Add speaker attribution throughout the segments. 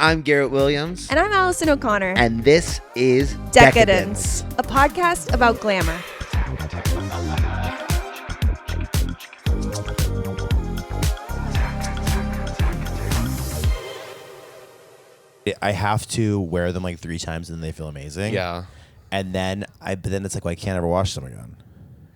Speaker 1: I'm Garrett Williams.
Speaker 2: And I'm Allison O'Connor.
Speaker 1: And this is
Speaker 2: Decadence, a podcast about glamour.
Speaker 3: I have to wear them like 3 times and they feel amazing.
Speaker 4: Yeah.
Speaker 3: And then it's like, well, I can't ever wash them again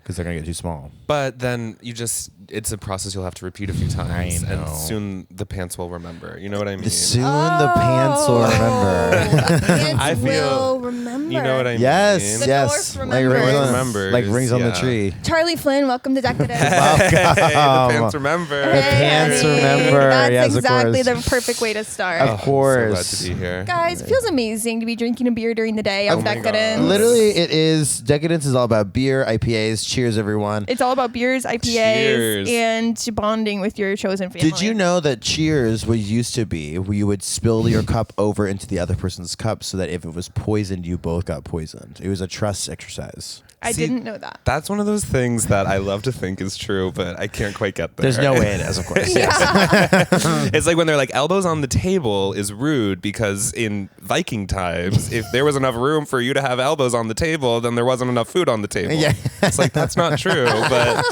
Speaker 3: because they're going to get too small.
Speaker 4: But then it's a process you'll have to repeat a few times.
Speaker 3: I know.
Speaker 4: And soon the pants will remember. You know what I mean?
Speaker 3: Soon the pants will remember.
Speaker 2: Pants will remember.
Speaker 4: You know what I mean?
Speaker 3: Yes,
Speaker 2: The
Speaker 3: yes.
Speaker 2: North
Speaker 4: remembers.
Speaker 3: Like rings on the
Speaker 4: Yeah.
Speaker 3: tree.
Speaker 2: Charlie Flynn, welcome to Decadence.
Speaker 4: Hey, the pants remember.
Speaker 3: The pants remember.
Speaker 2: That's
Speaker 3: Yes, of
Speaker 2: exactly
Speaker 3: course.
Speaker 2: the perfect way to start.
Speaker 3: Of course.
Speaker 4: So glad to be here.
Speaker 2: Guys, it feels amazing to be drinking a beer during the day of
Speaker 4: Oh my
Speaker 2: Decadence.
Speaker 4: God.
Speaker 3: Literally, it is. Decadence is all about beer, IPAs. Cheers, everyone.
Speaker 2: It's all about beers, IPAs,
Speaker 4: Cheers.
Speaker 2: and bonding with your chosen family.
Speaker 3: Did you know that Cheers was used to be where you would spill your cup over into the other person's cup so that if it was poisoned, you both got poisoned? It was a trust exercise.
Speaker 2: I didn't know that.
Speaker 4: That's one of those things that I love to think is true, but I can't quite get there.
Speaker 3: There's no way it is, of course.
Speaker 2: Yeah.
Speaker 4: It's like when they're like, elbows on the table is rude because in Viking times, if there was enough room for you to have elbows on the table, then there wasn't enough food on the table.
Speaker 3: Yeah.
Speaker 4: It's like, that's not true, but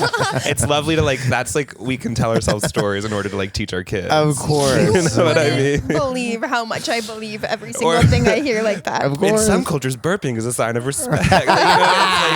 Speaker 4: it's lovely to like, that's like, we can tell ourselves stories in order to like teach our kids.
Speaker 3: Of course.
Speaker 4: You know what I
Speaker 2: Wouldn't
Speaker 4: mean?
Speaker 2: believe how much I believe every single thing I hear like that.
Speaker 3: Of
Speaker 4: In
Speaker 3: course.
Speaker 4: some cultures, burping is a sign of respect. Like, you know, it's like,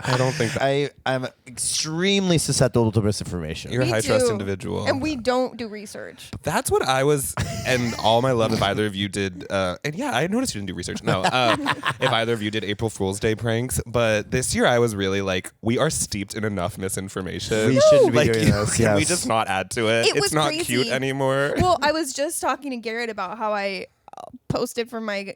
Speaker 4: I don't think that.
Speaker 3: I'm extremely susceptible to misinformation.
Speaker 4: You're a
Speaker 2: Me
Speaker 4: high trust
Speaker 2: too.
Speaker 4: individual.
Speaker 2: And we don't do research.
Speaker 4: That's what I was, and all my love if either of you did, and yeah, I noticed you didn't do research. No, if either of you did April Fool's Day pranks, but this year I was really like, we are steeped in enough misinformation.
Speaker 3: We shouldn't be
Speaker 4: like,
Speaker 3: doing this.
Speaker 4: Can we
Speaker 3: Yes.
Speaker 4: just not add to it?
Speaker 2: It was
Speaker 4: It's not
Speaker 2: crazy.
Speaker 4: cute anymore.
Speaker 2: Well, I was just talking to Garrett about how I posted for my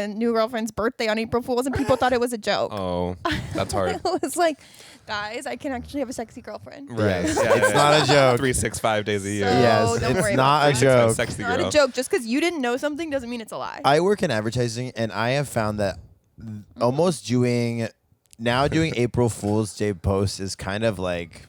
Speaker 2: new girlfriend's birthday on April Fool's, and people thought it was a joke.
Speaker 4: Oh, that's hard.
Speaker 2: I was like, guys, I can actually have a sexy girlfriend.
Speaker 4: Right.
Speaker 3: Yes.
Speaker 4: Yeah,
Speaker 3: It's
Speaker 4: yeah,
Speaker 3: not
Speaker 4: yeah.
Speaker 3: a joke.
Speaker 4: 365 days a year.
Speaker 2: So-
Speaker 3: Yes,
Speaker 2: don't worry
Speaker 3: it's
Speaker 2: about
Speaker 3: not a
Speaker 2: that.
Speaker 3: joke.
Speaker 4: Sexy
Speaker 2: Not
Speaker 4: girl.
Speaker 2: a joke. Just because you didn't know something doesn't mean it's a lie.
Speaker 3: I work in advertising, and I have found that almost doing April Fool's Day posts is kind of like,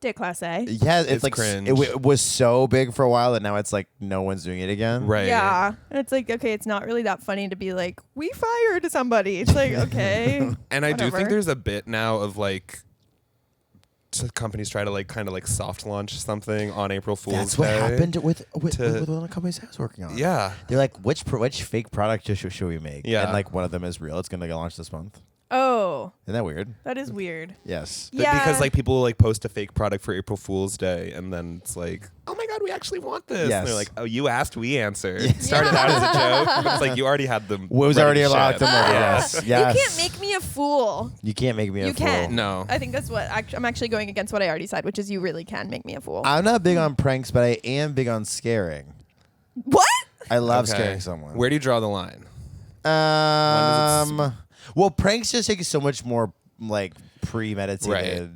Speaker 2: Did class A.
Speaker 3: yeah, it's like
Speaker 4: cringe.
Speaker 3: it was so big for a while, and now it's like no one's doing it again.
Speaker 4: Right.
Speaker 2: Yeah. And it's like, okay, it's not really that funny to be like, we fired somebody. It's like, okay.
Speaker 4: And I do
Speaker 2: whatever.
Speaker 4: think there's a bit now of like, companies try to like kind of like soft launch something on April Fool's
Speaker 3: That's
Speaker 4: Day.
Speaker 3: what happened with one
Speaker 4: to-
Speaker 3: of the companies I was working on.
Speaker 4: Yeah.
Speaker 3: They're like, which fake product should we make?
Speaker 4: Yeah.
Speaker 3: And like one of them is real. It's gonna get launched this month.
Speaker 2: Oh,
Speaker 3: Isn't that weird?
Speaker 2: that is weird.
Speaker 3: Yes.
Speaker 4: But
Speaker 2: Yeah.
Speaker 4: because like people will like post a fake product for April Fool's Day and then it's like, oh my God, we actually want this.
Speaker 3: Yes.
Speaker 4: And they're like, oh, you asked, we answered.
Speaker 3: Yes.
Speaker 4: Started out as a joke, but it's like you already had them.
Speaker 3: Was
Speaker 4: ready
Speaker 3: already
Speaker 4: to
Speaker 3: locked
Speaker 4: ship.
Speaker 3: in there. Yes. Yes.
Speaker 2: You can't make me a fool.
Speaker 3: You can't make me a
Speaker 2: You
Speaker 3: fool.
Speaker 2: can.
Speaker 4: No.
Speaker 2: I think that's what I'm actually going against what I already said, which is you really can make me a fool.
Speaker 3: I'm not big on pranks, but I am big on scaring.
Speaker 2: What?
Speaker 3: I love
Speaker 4: Okay.
Speaker 3: scaring someone.
Speaker 4: Where do you draw the line?
Speaker 3: Well, pranks just take so much more like premeditated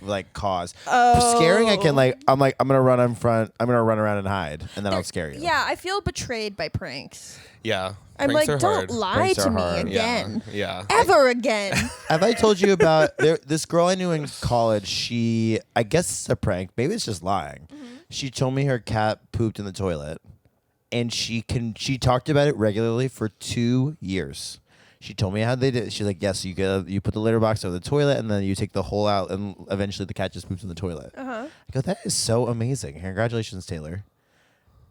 Speaker 3: like cause.
Speaker 2: Oh.
Speaker 3: Scaring, I'm gonna run in front. I'm gonna run around and hide, and then I'll scare you.
Speaker 2: Yeah, I feel betrayed by pranks.
Speaker 4: Yeah.
Speaker 2: I'm
Speaker 4: Pranks
Speaker 2: like,
Speaker 4: are
Speaker 2: don't
Speaker 4: hard.
Speaker 2: lie
Speaker 3: Pranks
Speaker 2: to
Speaker 3: are
Speaker 2: me
Speaker 3: hard.
Speaker 2: again.
Speaker 4: Yeah.
Speaker 2: Ever again.
Speaker 3: Have I told you about this girl I knew in college? I guess it's a prank. Maybe it's just lying.
Speaker 2: Mm-hmm.
Speaker 3: She told me her cat pooped in the toilet, and she talked about it regularly for 2 years. She told me how they did. She's like, yes, you put the litter box over the toilet, and then you take the hole out, and eventually the cat just poops in the toilet.
Speaker 2: Uh-huh.
Speaker 3: I go, that is so amazing. Congratulations, Taylor.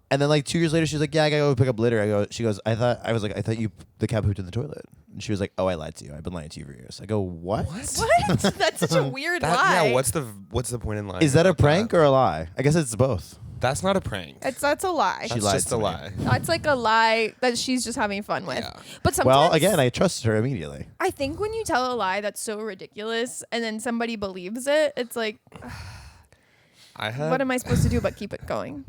Speaker 3: And then like 2 years later, she's like, yeah, I gotta go pick up litter. She goes, I thought the cat pooped in the toilet. And she was like, oh, I lied to you. I've been lying to you for years. I go, what?
Speaker 2: What? That's such a weird lie.
Speaker 4: Yeah, what's the point in lying?
Speaker 3: Is that a
Speaker 4: about
Speaker 3: prank
Speaker 4: that?
Speaker 3: or a lie? I guess it's both.
Speaker 4: That's not a prank.
Speaker 2: That's a lie.
Speaker 3: She
Speaker 4: That's
Speaker 3: lied
Speaker 4: just
Speaker 3: to
Speaker 4: a
Speaker 3: me.
Speaker 4: lie.
Speaker 2: That's like a lie that she's just having fun with.
Speaker 4: Yeah.
Speaker 2: But sometimes,
Speaker 3: Well, again, I trusted her immediately.
Speaker 2: I think when you tell a lie that's so ridiculous and then somebody believes it, it's like, what am I supposed to do but keep it going?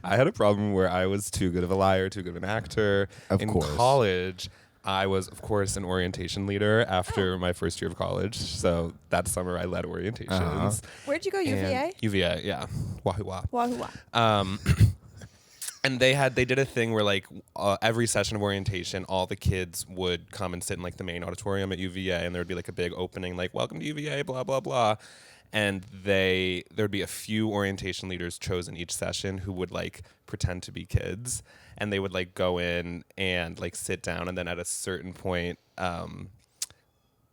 Speaker 4: I had a problem where I was too good of a liar, too good of an actor.
Speaker 3: Of
Speaker 4: in
Speaker 3: course.
Speaker 4: college, I was, of course, an orientation leader after my first year of college. So that summer, I led orientations.
Speaker 3: Uh-huh.
Speaker 2: Where'd you go, UVA?
Speaker 4: And UVA, yeah. Wahoo wah.
Speaker 2: Wahoo wah.
Speaker 4: And they did a thing where like every session of orientation, all the kids would come and sit in like the main auditorium at UVA, and there would be like a big opening, like "Welcome to UVA," blah blah blah. and there'd be a few orientation leaders chosen each session who would like pretend to be kids, and they would like go in and like sit down, and then at a certain point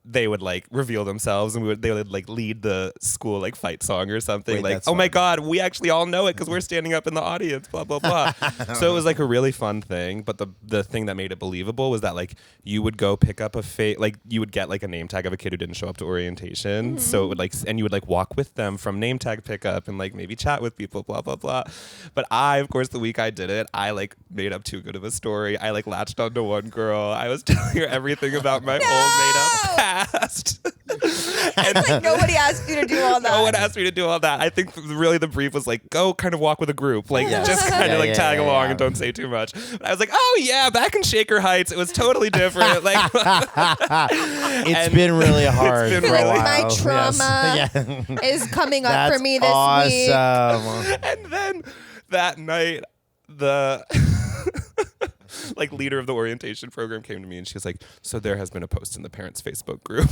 Speaker 4: they would like reveal themselves, and they would like lead the school like fight song or something.
Speaker 3: Wait,
Speaker 4: like,
Speaker 3: that's
Speaker 4: oh my
Speaker 3: fun.
Speaker 4: God, we actually all know it because we're standing up in the audience, blah blah blah. So it was like a really fun thing. But the thing that made it believable was that like you would go pick up like you would get like a name tag of a kid who didn't show up to orientation. So it would like, and you would like walk with them from name tag pickup and like maybe chat with people, blah blah blah. But of course, the week I did it, I like made up too good of a story. I like latched onto one girl. I was telling her everything about my old made up past.
Speaker 2: And like nobody asked you to do all that.
Speaker 4: No one asked me to do all that. I think really the brief was like, go kind of walk with a group. Like, just kind of like tag along and don't say too much. But I was like, oh yeah, back in Shaker Heights, it was totally different. Like,
Speaker 3: It's been really hard.
Speaker 4: been
Speaker 3: for a
Speaker 4: really-
Speaker 3: while.
Speaker 2: My trauma
Speaker 3: Yes.
Speaker 2: is coming up
Speaker 3: That's
Speaker 2: for me this week.
Speaker 3: awesome.
Speaker 4: and then that night, the like leader of the orientation program came to me and she was like, so there has been a post in the parents' Facebook group.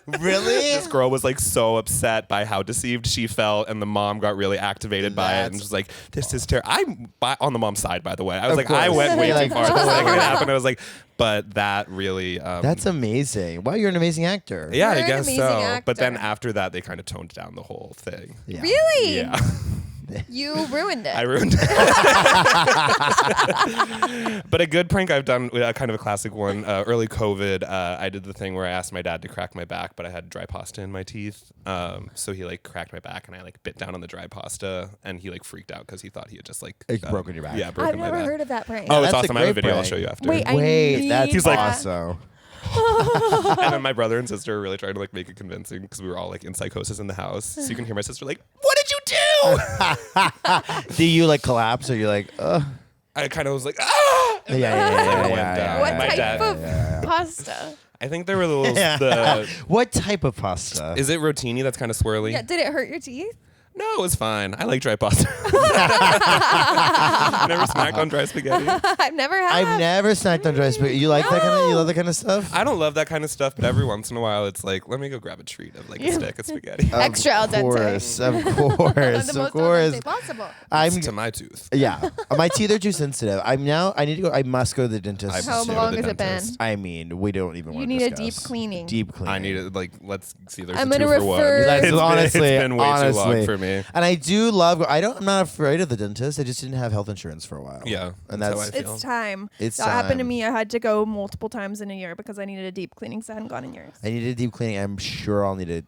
Speaker 3: Really?
Speaker 4: This girl was like so upset by how deceived she felt, and the mom got really activated by it, and
Speaker 3: That's
Speaker 4: was like, "This is terrible." I'm on the mom's side, by the way. I was
Speaker 3: Of
Speaker 4: like, I
Speaker 3: course.
Speaker 4: went way
Speaker 3: You're
Speaker 4: too
Speaker 3: like,
Speaker 4: far. The second it
Speaker 3: totally.
Speaker 4: happened, I was like, but that really.
Speaker 3: That's amazing. Wow, you're an amazing actor.
Speaker 4: yeah,
Speaker 2: You're
Speaker 4: I
Speaker 2: an
Speaker 4: guess
Speaker 2: amazing
Speaker 4: so. But then
Speaker 2: actor.
Speaker 4: after that, they kind of toned down the whole thing.
Speaker 3: Yeah.
Speaker 2: Really?
Speaker 4: Yeah,
Speaker 2: You ruined it.
Speaker 4: I ruined it. But a good prank I've done, kind of a classic one. Early COVID, I did the thing where I asked my dad to crack my back, but I had dry pasta in my teeth. So he like cracked my back, and I like bit down on the dry pasta, and he like freaked out because he thought he had just like
Speaker 3: broken your back.
Speaker 4: Yeah,
Speaker 2: I've
Speaker 4: broken my
Speaker 2: never
Speaker 4: back.
Speaker 2: heard of that prank.
Speaker 4: Oh, it's
Speaker 3: That's a
Speaker 4: awesome! I have a
Speaker 3: great
Speaker 4: video I'll
Speaker 3: prank.
Speaker 4: show you after.
Speaker 2: Wait, I
Speaker 3: Wait,
Speaker 2: need
Speaker 3: that's
Speaker 4: He's like-
Speaker 3: awesome.
Speaker 4: And then my brother and sister are really trying to like make it convincing because we were all like in psychosis in the house. So you can hear my sister like, "What did you do?"
Speaker 3: Do you like collapse or you're like,
Speaker 4: I kind of was like, "Ah!" And
Speaker 3: Yeah,
Speaker 4: then
Speaker 3: yeah,
Speaker 4: it
Speaker 3: yeah,
Speaker 4: went
Speaker 3: yeah,
Speaker 4: down.
Speaker 3: yeah,
Speaker 2: What
Speaker 4: My
Speaker 2: type
Speaker 4: dad-
Speaker 2: of pasta?
Speaker 4: I think there were the
Speaker 3: what type of pasta?
Speaker 4: Is it rotini that's kind of swirly?
Speaker 2: Yeah, did it hurt your teeth?
Speaker 4: No, it was fine. I like dry pasta. Never snacked on dry spaghetti.
Speaker 2: I've never had.
Speaker 3: I've never snacked on dry spaghetti. You like that kind of? You love that kind of stuff?
Speaker 4: I don't love that kind of stuff, but every once in a while, it's like, let me go grab a treat of like a stick of spaghetti.
Speaker 2: Extra al dente.
Speaker 3: Of course, of
Speaker 2: the
Speaker 3: course,
Speaker 2: most
Speaker 3: of
Speaker 2: al
Speaker 3: course.
Speaker 2: dente possible.
Speaker 3: I'm
Speaker 4: to my tooth.
Speaker 3: yeah. My teeth are too sensitive. I need to go. I must go to the dentist.
Speaker 2: How
Speaker 4: Go to
Speaker 2: long
Speaker 4: the
Speaker 2: has it been?
Speaker 4: dentist.
Speaker 3: I mean, we don't even
Speaker 2: You
Speaker 3: want
Speaker 2: need
Speaker 3: to
Speaker 2: a
Speaker 3: discuss.
Speaker 2: deep cleaning.
Speaker 3: Deep cleaning.
Speaker 4: I need it. Like, let's see. There's
Speaker 2: I'm
Speaker 4: a two
Speaker 2: gonna
Speaker 4: for one.
Speaker 2: refer-
Speaker 3: That's
Speaker 2: It's been-
Speaker 3: honestly,
Speaker 4: it's been way too long
Speaker 3: honestly.
Speaker 4: for me.
Speaker 3: And I do love. I'm not afraid of the dentist. I just didn't have health insurance for a while.
Speaker 4: Yeah,
Speaker 3: and
Speaker 4: that's how
Speaker 3: that's
Speaker 4: I feel.
Speaker 2: It's time.
Speaker 3: It's
Speaker 2: that happened to
Speaker 3: time.
Speaker 2: me. I had to go multiple times in a year because I needed a deep cleaning because I hadn't gone in years.
Speaker 3: I needed a deep cleaning. I'm sure I'll need it.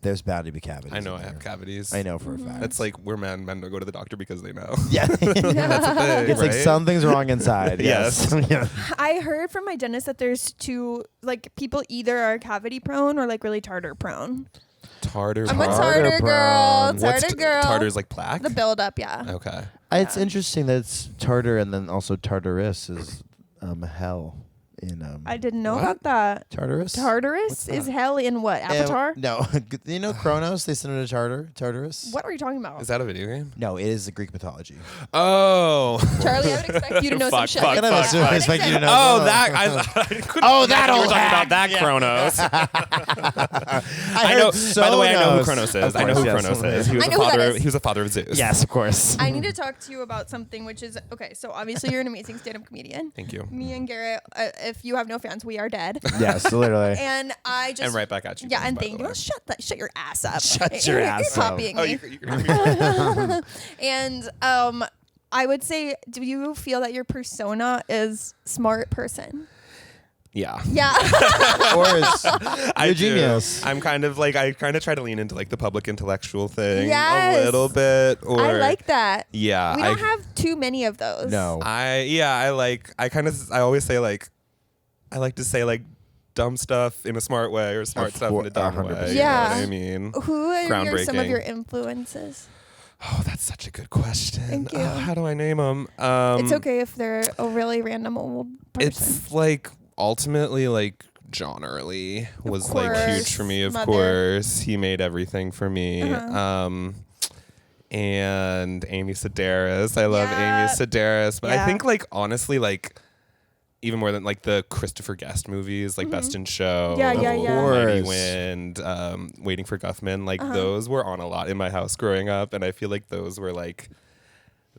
Speaker 3: There's bound to be cavities.
Speaker 4: I know
Speaker 3: in
Speaker 4: I have
Speaker 3: there.
Speaker 4: cavities.
Speaker 3: I know for a fact.
Speaker 4: That's like we're men don't go to the doctor because they know.
Speaker 3: Yeah.
Speaker 4: That's a thing,
Speaker 3: It's like
Speaker 4: right?
Speaker 3: something's wrong inside.
Speaker 4: Yes.
Speaker 3: Yeah.
Speaker 2: I heard from my dentist that there's two, like, people either are cavity prone or like really tartar prone.
Speaker 4: Tartar.
Speaker 2: I'm a
Speaker 3: Tartar
Speaker 2: tartar girl.
Speaker 3: prone.
Speaker 4: What's
Speaker 2: Tartar girl.
Speaker 4: tartar's like plaque?
Speaker 2: The buildup, yeah.
Speaker 4: Okay.
Speaker 3: It's interesting that it's tartar and then also Tartarus is hell in
Speaker 2: I didn't know
Speaker 4: What?
Speaker 2: about that.
Speaker 3: Tartarus.
Speaker 2: Tartarus is hell in what? Avatar?
Speaker 3: No, you know Kronos. They sent him to Tartarus.
Speaker 2: What are you talking about?
Speaker 4: Is that a video game?
Speaker 3: No, it is the Greek mythology.
Speaker 4: Oh.
Speaker 2: Charlie, I would expect you to know some
Speaker 4: Fuck,
Speaker 2: shit.
Speaker 4: fuck,
Speaker 3: I
Speaker 4: fuck, fuck.
Speaker 3: expect you to know.
Speaker 4: Oh, that I couldn't
Speaker 3: Oh,
Speaker 4: imagine
Speaker 3: that
Speaker 4: you were
Speaker 3: old
Speaker 4: talking
Speaker 3: hack.
Speaker 4: about that
Speaker 3: Yeah.
Speaker 4: Kronos.
Speaker 3: I
Speaker 4: know.
Speaker 3: heard
Speaker 4: By the way, I know who
Speaker 3: Sonos.
Speaker 4: Kronos
Speaker 3: Of
Speaker 4: is. I know who
Speaker 3: course,
Speaker 4: Kronos
Speaker 3: yes.
Speaker 4: is. He was
Speaker 2: I
Speaker 4: a
Speaker 2: know who that
Speaker 4: father.
Speaker 2: is.
Speaker 4: He was a father of Zeus.
Speaker 3: Yes, of course.
Speaker 2: I need to talk to you about something, which is okay. So obviously, you're an amazing stand-up comedian.
Speaker 4: Thank you.
Speaker 2: Me and Garrett, if you have no fans, we are dead.
Speaker 3: Yes, literally.
Speaker 2: And I just
Speaker 4: And right back at you.
Speaker 2: yeah,
Speaker 4: guys,
Speaker 2: and
Speaker 4: by
Speaker 2: thank
Speaker 4: the
Speaker 2: you.
Speaker 4: way.
Speaker 2: Shut your ass up.
Speaker 3: Shut your ass
Speaker 2: You're
Speaker 3: up.
Speaker 2: copying
Speaker 4: Oh,
Speaker 2: me.
Speaker 4: you can
Speaker 2: And I would say, do you feel that your persona is smart person?
Speaker 4: Yeah.
Speaker 2: Yeah.
Speaker 3: Of course.
Speaker 4: I
Speaker 3: You're
Speaker 4: do.
Speaker 3: genius.
Speaker 4: I'm kind of like I kind of try to lean into like the public intellectual thing
Speaker 2: Yes.
Speaker 4: a little bit. Or
Speaker 2: I like that.
Speaker 4: Yeah.
Speaker 2: We don't have too many of those.
Speaker 3: No.
Speaker 4: I always say like I like to say like dumb stuff in a smart way or smart stuff in a dumb
Speaker 3: 100%.
Speaker 4: way.
Speaker 2: Yeah.
Speaker 4: You know what I mean?
Speaker 2: Who are some of
Speaker 4: Groundbreaking.
Speaker 2: your influences?
Speaker 4: Oh, that's such a good question.
Speaker 2: Thank you.
Speaker 4: How do I name them?
Speaker 2: It's okay if they're a really random old person.
Speaker 4: It's like ultimately like John Early was like huge
Speaker 2: course.
Speaker 4: for me. Of
Speaker 2: Mother.
Speaker 4: course, he made everything for me.
Speaker 2: Uh-huh.
Speaker 4: And Amy Sedaris. I love
Speaker 2: Yeah.
Speaker 4: Amy Sedaris, but
Speaker 2: Yeah.
Speaker 4: I think like honestly like even more than like the Christopher Guest movies, like Best in Show,
Speaker 2: Yeah,
Speaker 4: Mighty Wind, Waiting for Guffman. Like those were on a lot in my house growing up, and I feel like those were like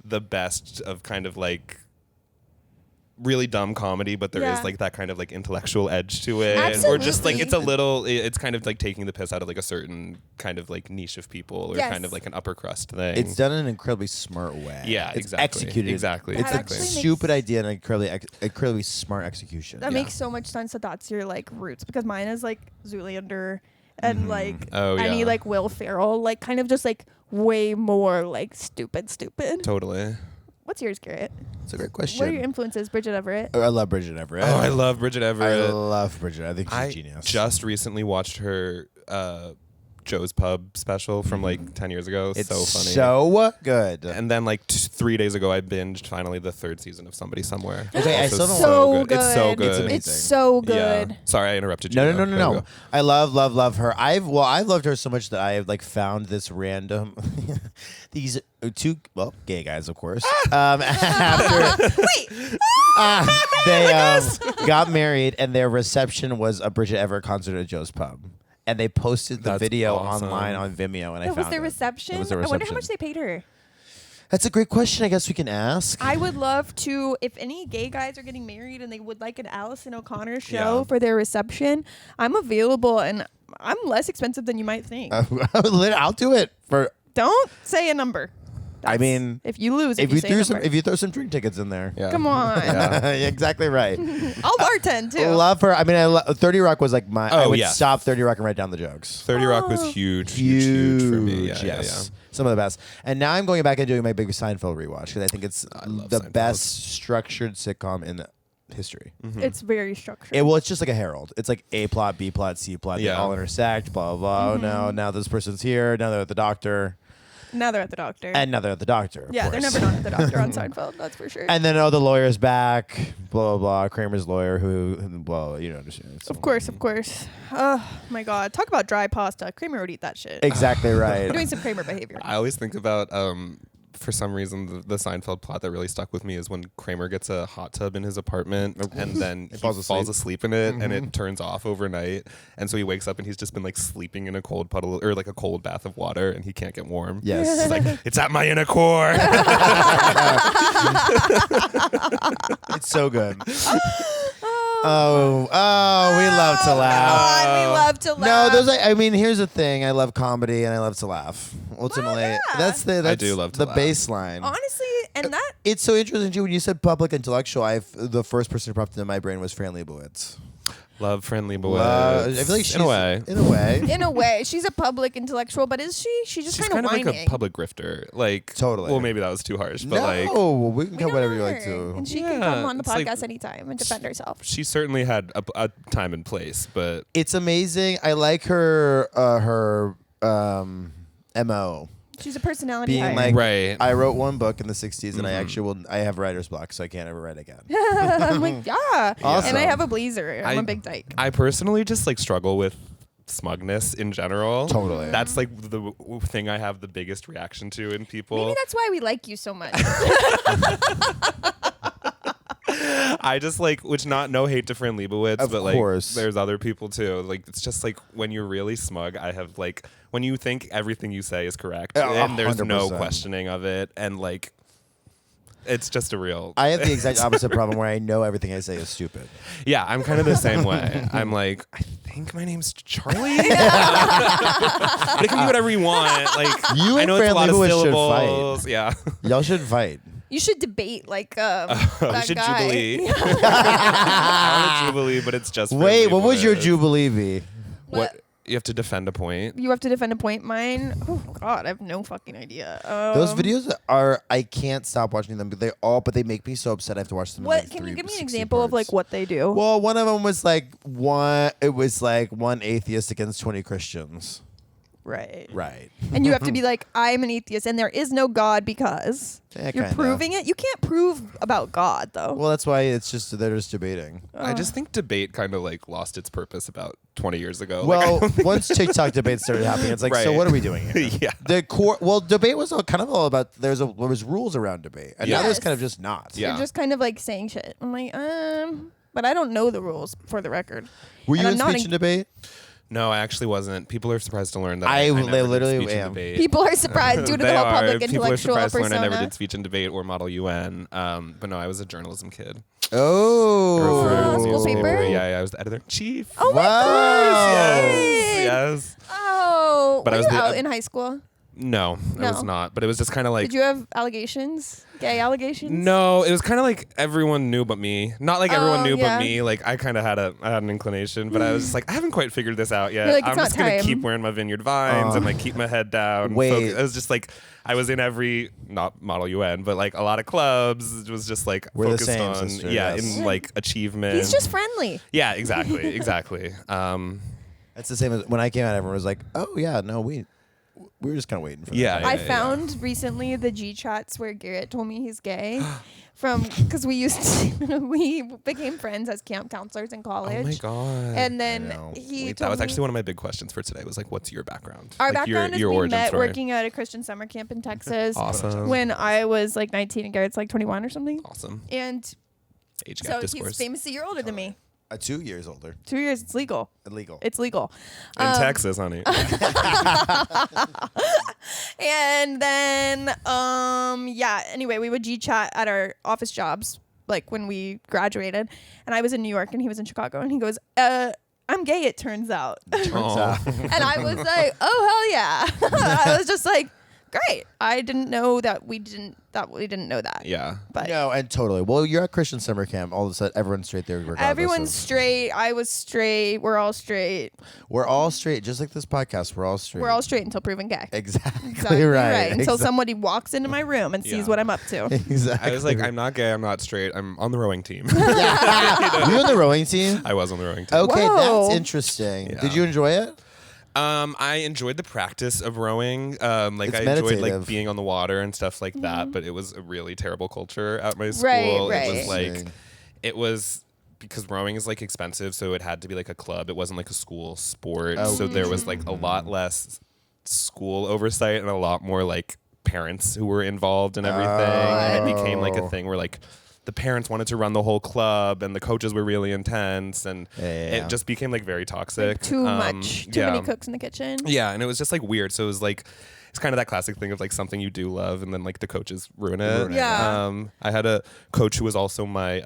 Speaker 4: the best of kind of like really dumb comedy, but there is like that kind of like intellectual edge to it.
Speaker 2: Absolutely.
Speaker 4: Or just like it's kind of like taking the piss out of like a certain kind of like niche of people, or kind of like an upper crust thing.
Speaker 3: It's done in an incredibly smart way.
Speaker 4: Yeah,
Speaker 3: it's
Speaker 4: exactly.
Speaker 3: executed.
Speaker 4: Exactly.
Speaker 3: It's
Speaker 2: That
Speaker 3: a
Speaker 2: actually
Speaker 3: stupid idea and incredibly smart execution.
Speaker 2: That makes so much sense that that's your like roots, because mine is like Zoolander and like any like Will Ferrell, like kind of just like way more like stupid.
Speaker 4: Totally.
Speaker 2: What's yours, Garrett?
Speaker 3: It's a great question.
Speaker 2: What are your influences? Bridget Everett.
Speaker 3: I love Bridget Everett.
Speaker 4: Oh, I love Bridget Everett.
Speaker 3: I love Bridget. I think she's a genius.
Speaker 4: I just recently watched her Joe's Pub special from like 10 years ago.
Speaker 3: It's
Speaker 4: so funny.
Speaker 3: So good.
Speaker 4: And then like 3 days ago, I binged finally the 3rd season of Somebody Somewhere.
Speaker 3: Okay, I still don't
Speaker 2: So good.
Speaker 4: It's so good.
Speaker 2: It's so good.
Speaker 4: Yeah. Sorry, I interrupted you.
Speaker 3: No. I love her. I've loved her so much that I have like found this random these two gay guys, of course. After they got married, and their reception was a Bridget Everett concert at Joe's Pub. And they posted the video online on Vimeo, and I found
Speaker 2: was their reception.
Speaker 3: It was their
Speaker 2: I wonder how
Speaker 3: reception.
Speaker 2: much they paid her.
Speaker 3: That's a great question. I guess we can ask.
Speaker 2: I would love to, if any gay guys are getting married and they would like an Allison O'Connor show for their reception, I'm available, and I'm less expensive than you might think.
Speaker 3: I'll do it for.
Speaker 2: Don't say a number.
Speaker 3: I mean,
Speaker 2: if you lose,
Speaker 3: if you throw some drink tickets in there,
Speaker 2: come on,
Speaker 3: exactly right.
Speaker 2: I'll bartend too.
Speaker 3: Love her. I mean, 30 Rock was like my. I would
Speaker 4: yeah.
Speaker 3: stop 30 Rock and write down the jokes.
Speaker 4: 30 Rock was huge for me. Yeah.
Speaker 3: Some of the best. And now I'm going back and doing my big Seinfeld rewatch because I think it's the
Speaker 4: Seinfeld.
Speaker 3: best structured sitcom in history.
Speaker 2: It's very structured.
Speaker 3: It's just like a Herald. It's like A plot, B plot, C plot. They
Speaker 4: Yeah.
Speaker 3: all intersect. Blah blah blah. Oh no! Now this person's here. Now they're at the doctor.
Speaker 2: Now they're at the doctor.
Speaker 3: And now they're at the doctor.
Speaker 2: Yeah, they're never not at the doctor on Seinfeld. That's for sure.
Speaker 3: And then the lawyer's back. Blah blah blah. Kramer's lawyer, who well, you know, understand.
Speaker 2: Of course. Oh my God! Talk about dry pasta. Kramer would eat that shit.
Speaker 3: Exactly right.
Speaker 2: We're doing some Kramer behavior.
Speaker 4: I always think about for some reason the Seinfeld plot that really stuck with me is when Kramer gets a hot tub in his apartment and then he falls asleep in it and it turns off overnight, and so he wakes up and he's just been like sleeping in a cold puddle or like a cold bath of water and he can't get warm.
Speaker 3: Yes.
Speaker 4: He's like, it's at my inner core.
Speaker 3: It's so good. Oh, we love to laugh.
Speaker 2: God, we love to laugh.
Speaker 3: I mean, here's the thing. I love comedy and I love to laugh. Ultimately, that's
Speaker 4: I do love to
Speaker 3: the
Speaker 4: laugh.
Speaker 3: baseline.
Speaker 2: Honestly, and that
Speaker 3: It's so interesting too when you said public intellectual. The first person who popped into my brain was Fran Lebowitz.
Speaker 4: Love friendly boys.
Speaker 3: I feel like she's
Speaker 4: in a way.
Speaker 2: in a way, she's a public intellectual, but is she? She's just
Speaker 4: She's
Speaker 2: kind of
Speaker 4: like
Speaker 2: whining.
Speaker 4: a public grifter. Like
Speaker 3: Totally.
Speaker 4: Well, maybe that was too harsh, but like
Speaker 3: we can
Speaker 2: We
Speaker 3: cut
Speaker 2: know
Speaker 3: whatever you
Speaker 2: her,
Speaker 3: like to.
Speaker 2: and she can
Speaker 4: Yeah,
Speaker 2: come on the
Speaker 4: it's like-
Speaker 2: podcast anytime and defend herself.
Speaker 4: she certainly had a time and place, but
Speaker 3: It's amazing. I like her MO.
Speaker 2: She's a personality.
Speaker 3: Being
Speaker 2: type.
Speaker 3: like,
Speaker 4: Right.
Speaker 3: I wrote one book in the 60s and I have writer's block, so I can't ever write again.
Speaker 2: I'm like, yeah.
Speaker 3: Awesome.
Speaker 2: And I have a blazer. I'm a big dyke.
Speaker 4: I personally just like struggle with smugness in general.
Speaker 3: Totally.
Speaker 4: That's like the thing I have the biggest reaction to in people.
Speaker 2: Maybe that's why we like you so much.
Speaker 4: I just like, which no hate to Fran Lebowitz,
Speaker 3: Of
Speaker 4: but like
Speaker 3: course.
Speaker 4: there's other people too. Like it's just like when you're really smug, I have like when you think everything you say is correct and there's no
Speaker 3: 100%.
Speaker 4: questioning of it, and like it's just a real.
Speaker 3: I have the exact opposite problem where I know everything I say is stupid.
Speaker 4: Yeah, I'm kind of the same way. I'm like, I think my name's Charlie. But it can be whatever you want. Like
Speaker 3: You
Speaker 4: I
Speaker 3: and
Speaker 4: know it's a
Speaker 3: Fran
Speaker 4: lot of
Speaker 3: Lebowitz should
Speaker 4: syllables. Yeah.
Speaker 3: Y'all should fight.
Speaker 2: You should debate like that
Speaker 4: We should
Speaker 2: guy.
Speaker 4: Jubilee. I want a Jubilee, but it's just. Fran
Speaker 3: Wait, what would your
Speaker 4: Lebowitz.
Speaker 3: Jubilee be?
Speaker 4: What you have to defend a point.
Speaker 2: You have to defend a point. Mine. Oh God, I have no fucking idea.
Speaker 3: Those videos I can't stop watching them, but they make me so upset I have to watch them. in,
Speaker 2: What?
Speaker 3: like,
Speaker 2: Can you give me an
Speaker 3: 60
Speaker 2: example of
Speaker 3: parts.
Speaker 2: like what they do?
Speaker 3: Well, one of them was like one atheist against 20 Christians.
Speaker 2: Right.
Speaker 3: Right.
Speaker 2: And you have to be like, I'm an atheist and there is no God because you're
Speaker 3: kinda.
Speaker 2: proving it. You can't prove about God though.
Speaker 3: Well, that's why it's just they're just debating.
Speaker 4: I just think debate kind of like lost its purpose about 20 years ago.
Speaker 3: Well, once TikTok debates started happening, it's like, so
Speaker 4: Right.
Speaker 3: what are we doing here?
Speaker 4: Yeah.
Speaker 3: The core. Well, debate was kind of all about there was rules around debate, and now there's kind of just not.
Speaker 4: Yeah.
Speaker 2: You're just kind of like saying shit. I'm like, but I don't know the rules for the record.
Speaker 3: Were you
Speaker 2: And
Speaker 3: in
Speaker 2: I'm not
Speaker 3: speech and debate?
Speaker 4: No, I actually wasn't. People are surprised to learn that
Speaker 3: I
Speaker 4: never did
Speaker 3: literally
Speaker 4: speech and
Speaker 3: am.
Speaker 4: debate.
Speaker 2: People are surprised due to
Speaker 4: They
Speaker 2: the whole
Speaker 4: are.
Speaker 2: public
Speaker 4: People are
Speaker 2: intellectual
Speaker 4: surprised to learn
Speaker 2: persona.
Speaker 4: I never did speech and debate or Model UN. But no, I was a journalism kid.
Speaker 3: Oh,
Speaker 4: I wrote for
Speaker 2: school
Speaker 4: newspaper.
Speaker 2: paper?
Speaker 4: Yeah, I was the editor-in-chief.
Speaker 2: Oh my
Speaker 3: Wow.
Speaker 2: gosh!
Speaker 4: Yes.
Speaker 2: Oh,
Speaker 4: But I
Speaker 2: were
Speaker 4: was
Speaker 2: you
Speaker 4: the-
Speaker 2: out in high school?
Speaker 4: No, I was
Speaker 2: No.
Speaker 4: not. But it was just kind of like...
Speaker 2: Did you have allegations? Gay allegations?
Speaker 4: No, it was kind of like everyone knew but me. Not like everyone knew
Speaker 2: yeah.
Speaker 4: but me. Like I kind of had an inclination, but I was just like, I haven't quite figured this out yet.
Speaker 2: You're like, it's
Speaker 4: I'm
Speaker 2: not
Speaker 4: just gonna
Speaker 2: time.
Speaker 4: keep wearing my Vineyard Vines and like keep my head down.
Speaker 3: Wait.
Speaker 4: It was just like I was in every not Model UN, but like a lot of clubs. It was just like
Speaker 3: We're the
Speaker 4: focused
Speaker 3: same,
Speaker 4: on
Speaker 3: sister,
Speaker 4: yeah,
Speaker 3: yes.
Speaker 4: in like achievement.
Speaker 2: He's just friendly.
Speaker 4: yeah, exactly.
Speaker 3: That's the same as when I came out. Everyone was like, "Oh yeah, no, we were just kind of waiting for."
Speaker 4: Yeah,
Speaker 3: that.
Speaker 2: I found recently the G chats where Garrett told me he's gay, because we we became friends as camp counselors in
Speaker 4: Oh
Speaker 2: college.
Speaker 4: my god.
Speaker 2: And then
Speaker 3: know.
Speaker 2: he
Speaker 4: Wait,
Speaker 2: told
Speaker 4: that was
Speaker 2: me
Speaker 4: actually one of my big questions for today. Was like, what's your background?
Speaker 2: our
Speaker 4: Like,
Speaker 2: background is
Speaker 4: your
Speaker 2: we
Speaker 4: origin
Speaker 2: met
Speaker 4: story.
Speaker 2: working at a Christian summer camp in Texas
Speaker 4: Awesome.
Speaker 2: when I was like 19 and Garrett's like 21 or something.
Speaker 4: Awesome.
Speaker 2: And
Speaker 4: Age gap
Speaker 2: so
Speaker 4: discourse.
Speaker 2: he's famously a year older than me.
Speaker 3: 2 years older,
Speaker 2: 2 years, it's legal.
Speaker 3: illegal.
Speaker 2: It's legal.
Speaker 4: In Texas, honey.
Speaker 2: And then, anyway, we would G chat at our office jobs, like when we graduated. And I was in New York and he was in Chicago. And he goes, I'm gay, it turns out.
Speaker 4: Aw.
Speaker 2: And I was like, oh, hell yeah. I was just like, great. I didn't know that we didn't know that.
Speaker 4: Yeah.
Speaker 2: But
Speaker 3: No, and totally. Well, you're at Christian summer camp. All of a sudden, everyone's straight there. Regardless
Speaker 2: everyone's
Speaker 3: of-
Speaker 2: straight. I was straight. We're all straight.
Speaker 3: We're all straight, just like this podcast. We're all straight.
Speaker 2: We're all straight until proven gay.
Speaker 3: exactly right.
Speaker 2: Until somebody walks into my room and sees
Speaker 4: Yeah.
Speaker 2: what I'm up to.
Speaker 3: Exactly.
Speaker 4: I was like, I'm not gay, I'm not straight, I'm on the rowing team.
Speaker 3: You're on the rowing team.
Speaker 4: I was on the rowing team.
Speaker 3: Okay,
Speaker 2: Whoa.
Speaker 3: that's interesting.
Speaker 4: Yeah.
Speaker 3: Did you enjoy it?
Speaker 4: I enjoyed the practice of rowing.
Speaker 3: It's
Speaker 4: I enjoyed
Speaker 3: meditative.
Speaker 4: like being on the water and stuff like that, but it was a really terrible culture at my school.
Speaker 2: Right,
Speaker 4: It was
Speaker 2: right.
Speaker 4: like
Speaker 3: Interesting.
Speaker 4: it was because rowing is like expensive, so it had to be like a club. It wasn't like a school sport.
Speaker 3: Oh.
Speaker 4: So there was like a lot less school oversight and a lot more like parents who were involved in everything. And it became like a thing where like the parents wanted to run the whole club and the coaches were really intense and
Speaker 3: Yeah.
Speaker 4: it just became like very toxic.
Speaker 2: Too much. Too many cooks in the kitchen.
Speaker 4: Yeah, and it was just like weird. So it was like it's kind of that classic thing of like something you do love and then like the coaches ruin it.
Speaker 3: Ruin it.
Speaker 2: Yeah.
Speaker 4: I had a coach who was also my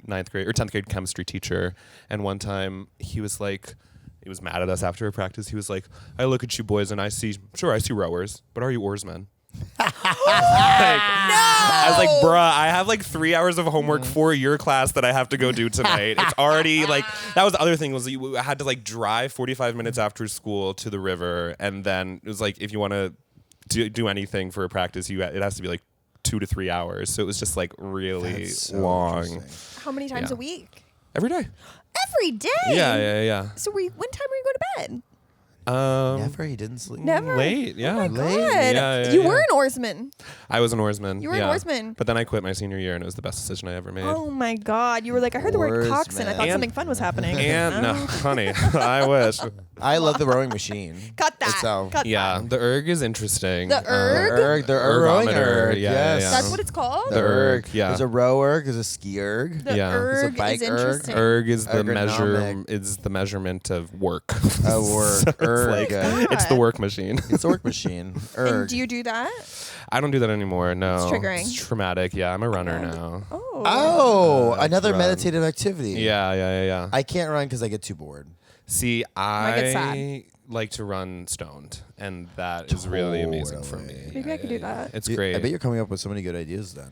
Speaker 4: 9th grade or 10th grade chemistry teacher, and one time he was like he was mad at us after a practice. He was like, I look at you boys and I see rowers, but are you oarsmen? I was like, bruh, I have like 3 hours of homework for your class that I have to go do tonight. It's already like, that was the other thing was you had to like drive 45 minutes after school to the river. And then it was like, if you want to do anything for a practice, it has to be like 2 to 3 hours. So it was just like really
Speaker 3: That's so
Speaker 4: long.
Speaker 3: interesting.
Speaker 2: How many times
Speaker 4: Yeah.
Speaker 2: a week?
Speaker 4: Every day.
Speaker 2: Every day?
Speaker 4: Yeah.
Speaker 2: So when time were you going to bed?
Speaker 3: Never. He didn't sleep.
Speaker 2: Never?
Speaker 4: Late, yeah.
Speaker 2: Oh my
Speaker 3: Late.
Speaker 2: God.
Speaker 4: Yeah,
Speaker 2: You
Speaker 4: yeah.
Speaker 2: were an oarsman.
Speaker 4: I was an oarsman.
Speaker 2: You were an
Speaker 4: yeah.
Speaker 2: oarsman.
Speaker 4: But then I quit my senior year, and it was the best decision I ever made.
Speaker 2: Oh my God. You were like, I heard the word coxswain. I thought
Speaker 3: Oarsman.
Speaker 2: something fun was happening.
Speaker 4: And no,
Speaker 2: Oh.
Speaker 4: honey, I wish.
Speaker 3: I love the rowing machine.
Speaker 2: Cut that.
Speaker 3: Itself.
Speaker 2: Cut
Speaker 4: Yeah,
Speaker 2: that.
Speaker 4: the erg is interesting.
Speaker 2: The erg?
Speaker 3: The rowing
Speaker 4: Ergometer,
Speaker 3: erg.
Speaker 4: yeah,
Speaker 3: Yes.
Speaker 4: yeah.
Speaker 2: That's what it's called?
Speaker 4: The erg, yeah.
Speaker 3: There's a row erg. There's a ski erg.
Speaker 2: The
Speaker 4: Yeah.
Speaker 3: There's a
Speaker 2: erg
Speaker 3: bike
Speaker 2: is
Speaker 3: erg.
Speaker 2: interesting.
Speaker 4: Erg is the
Speaker 3: Ergonomic.
Speaker 4: measurement of work.
Speaker 3: A work.
Speaker 4: So it's
Speaker 3: Erg.
Speaker 4: like, it's the work machine.
Speaker 3: It's a work machine.
Speaker 2: And
Speaker 3: Erg.
Speaker 2: do you do that?
Speaker 4: I don't do that anymore. No,
Speaker 2: It's triggering.
Speaker 4: It's traumatic. Yeah, I'm a runner now.
Speaker 2: Oh.
Speaker 3: Oh, another
Speaker 4: run.
Speaker 3: meditative activity.
Speaker 4: Yeah.
Speaker 3: I can't run because I get too bored.
Speaker 4: See,
Speaker 2: Might get sad.
Speaker 4: I like to run stoned, and that is really amazing for me.
Speaker 3: Totally.
Speaker 2: Maybe I could do that.
Speaker 4: It's
Speaker 3: You-
Speaker 4: great.
Speaker 3: I bet you're coming up with so many good ideas then.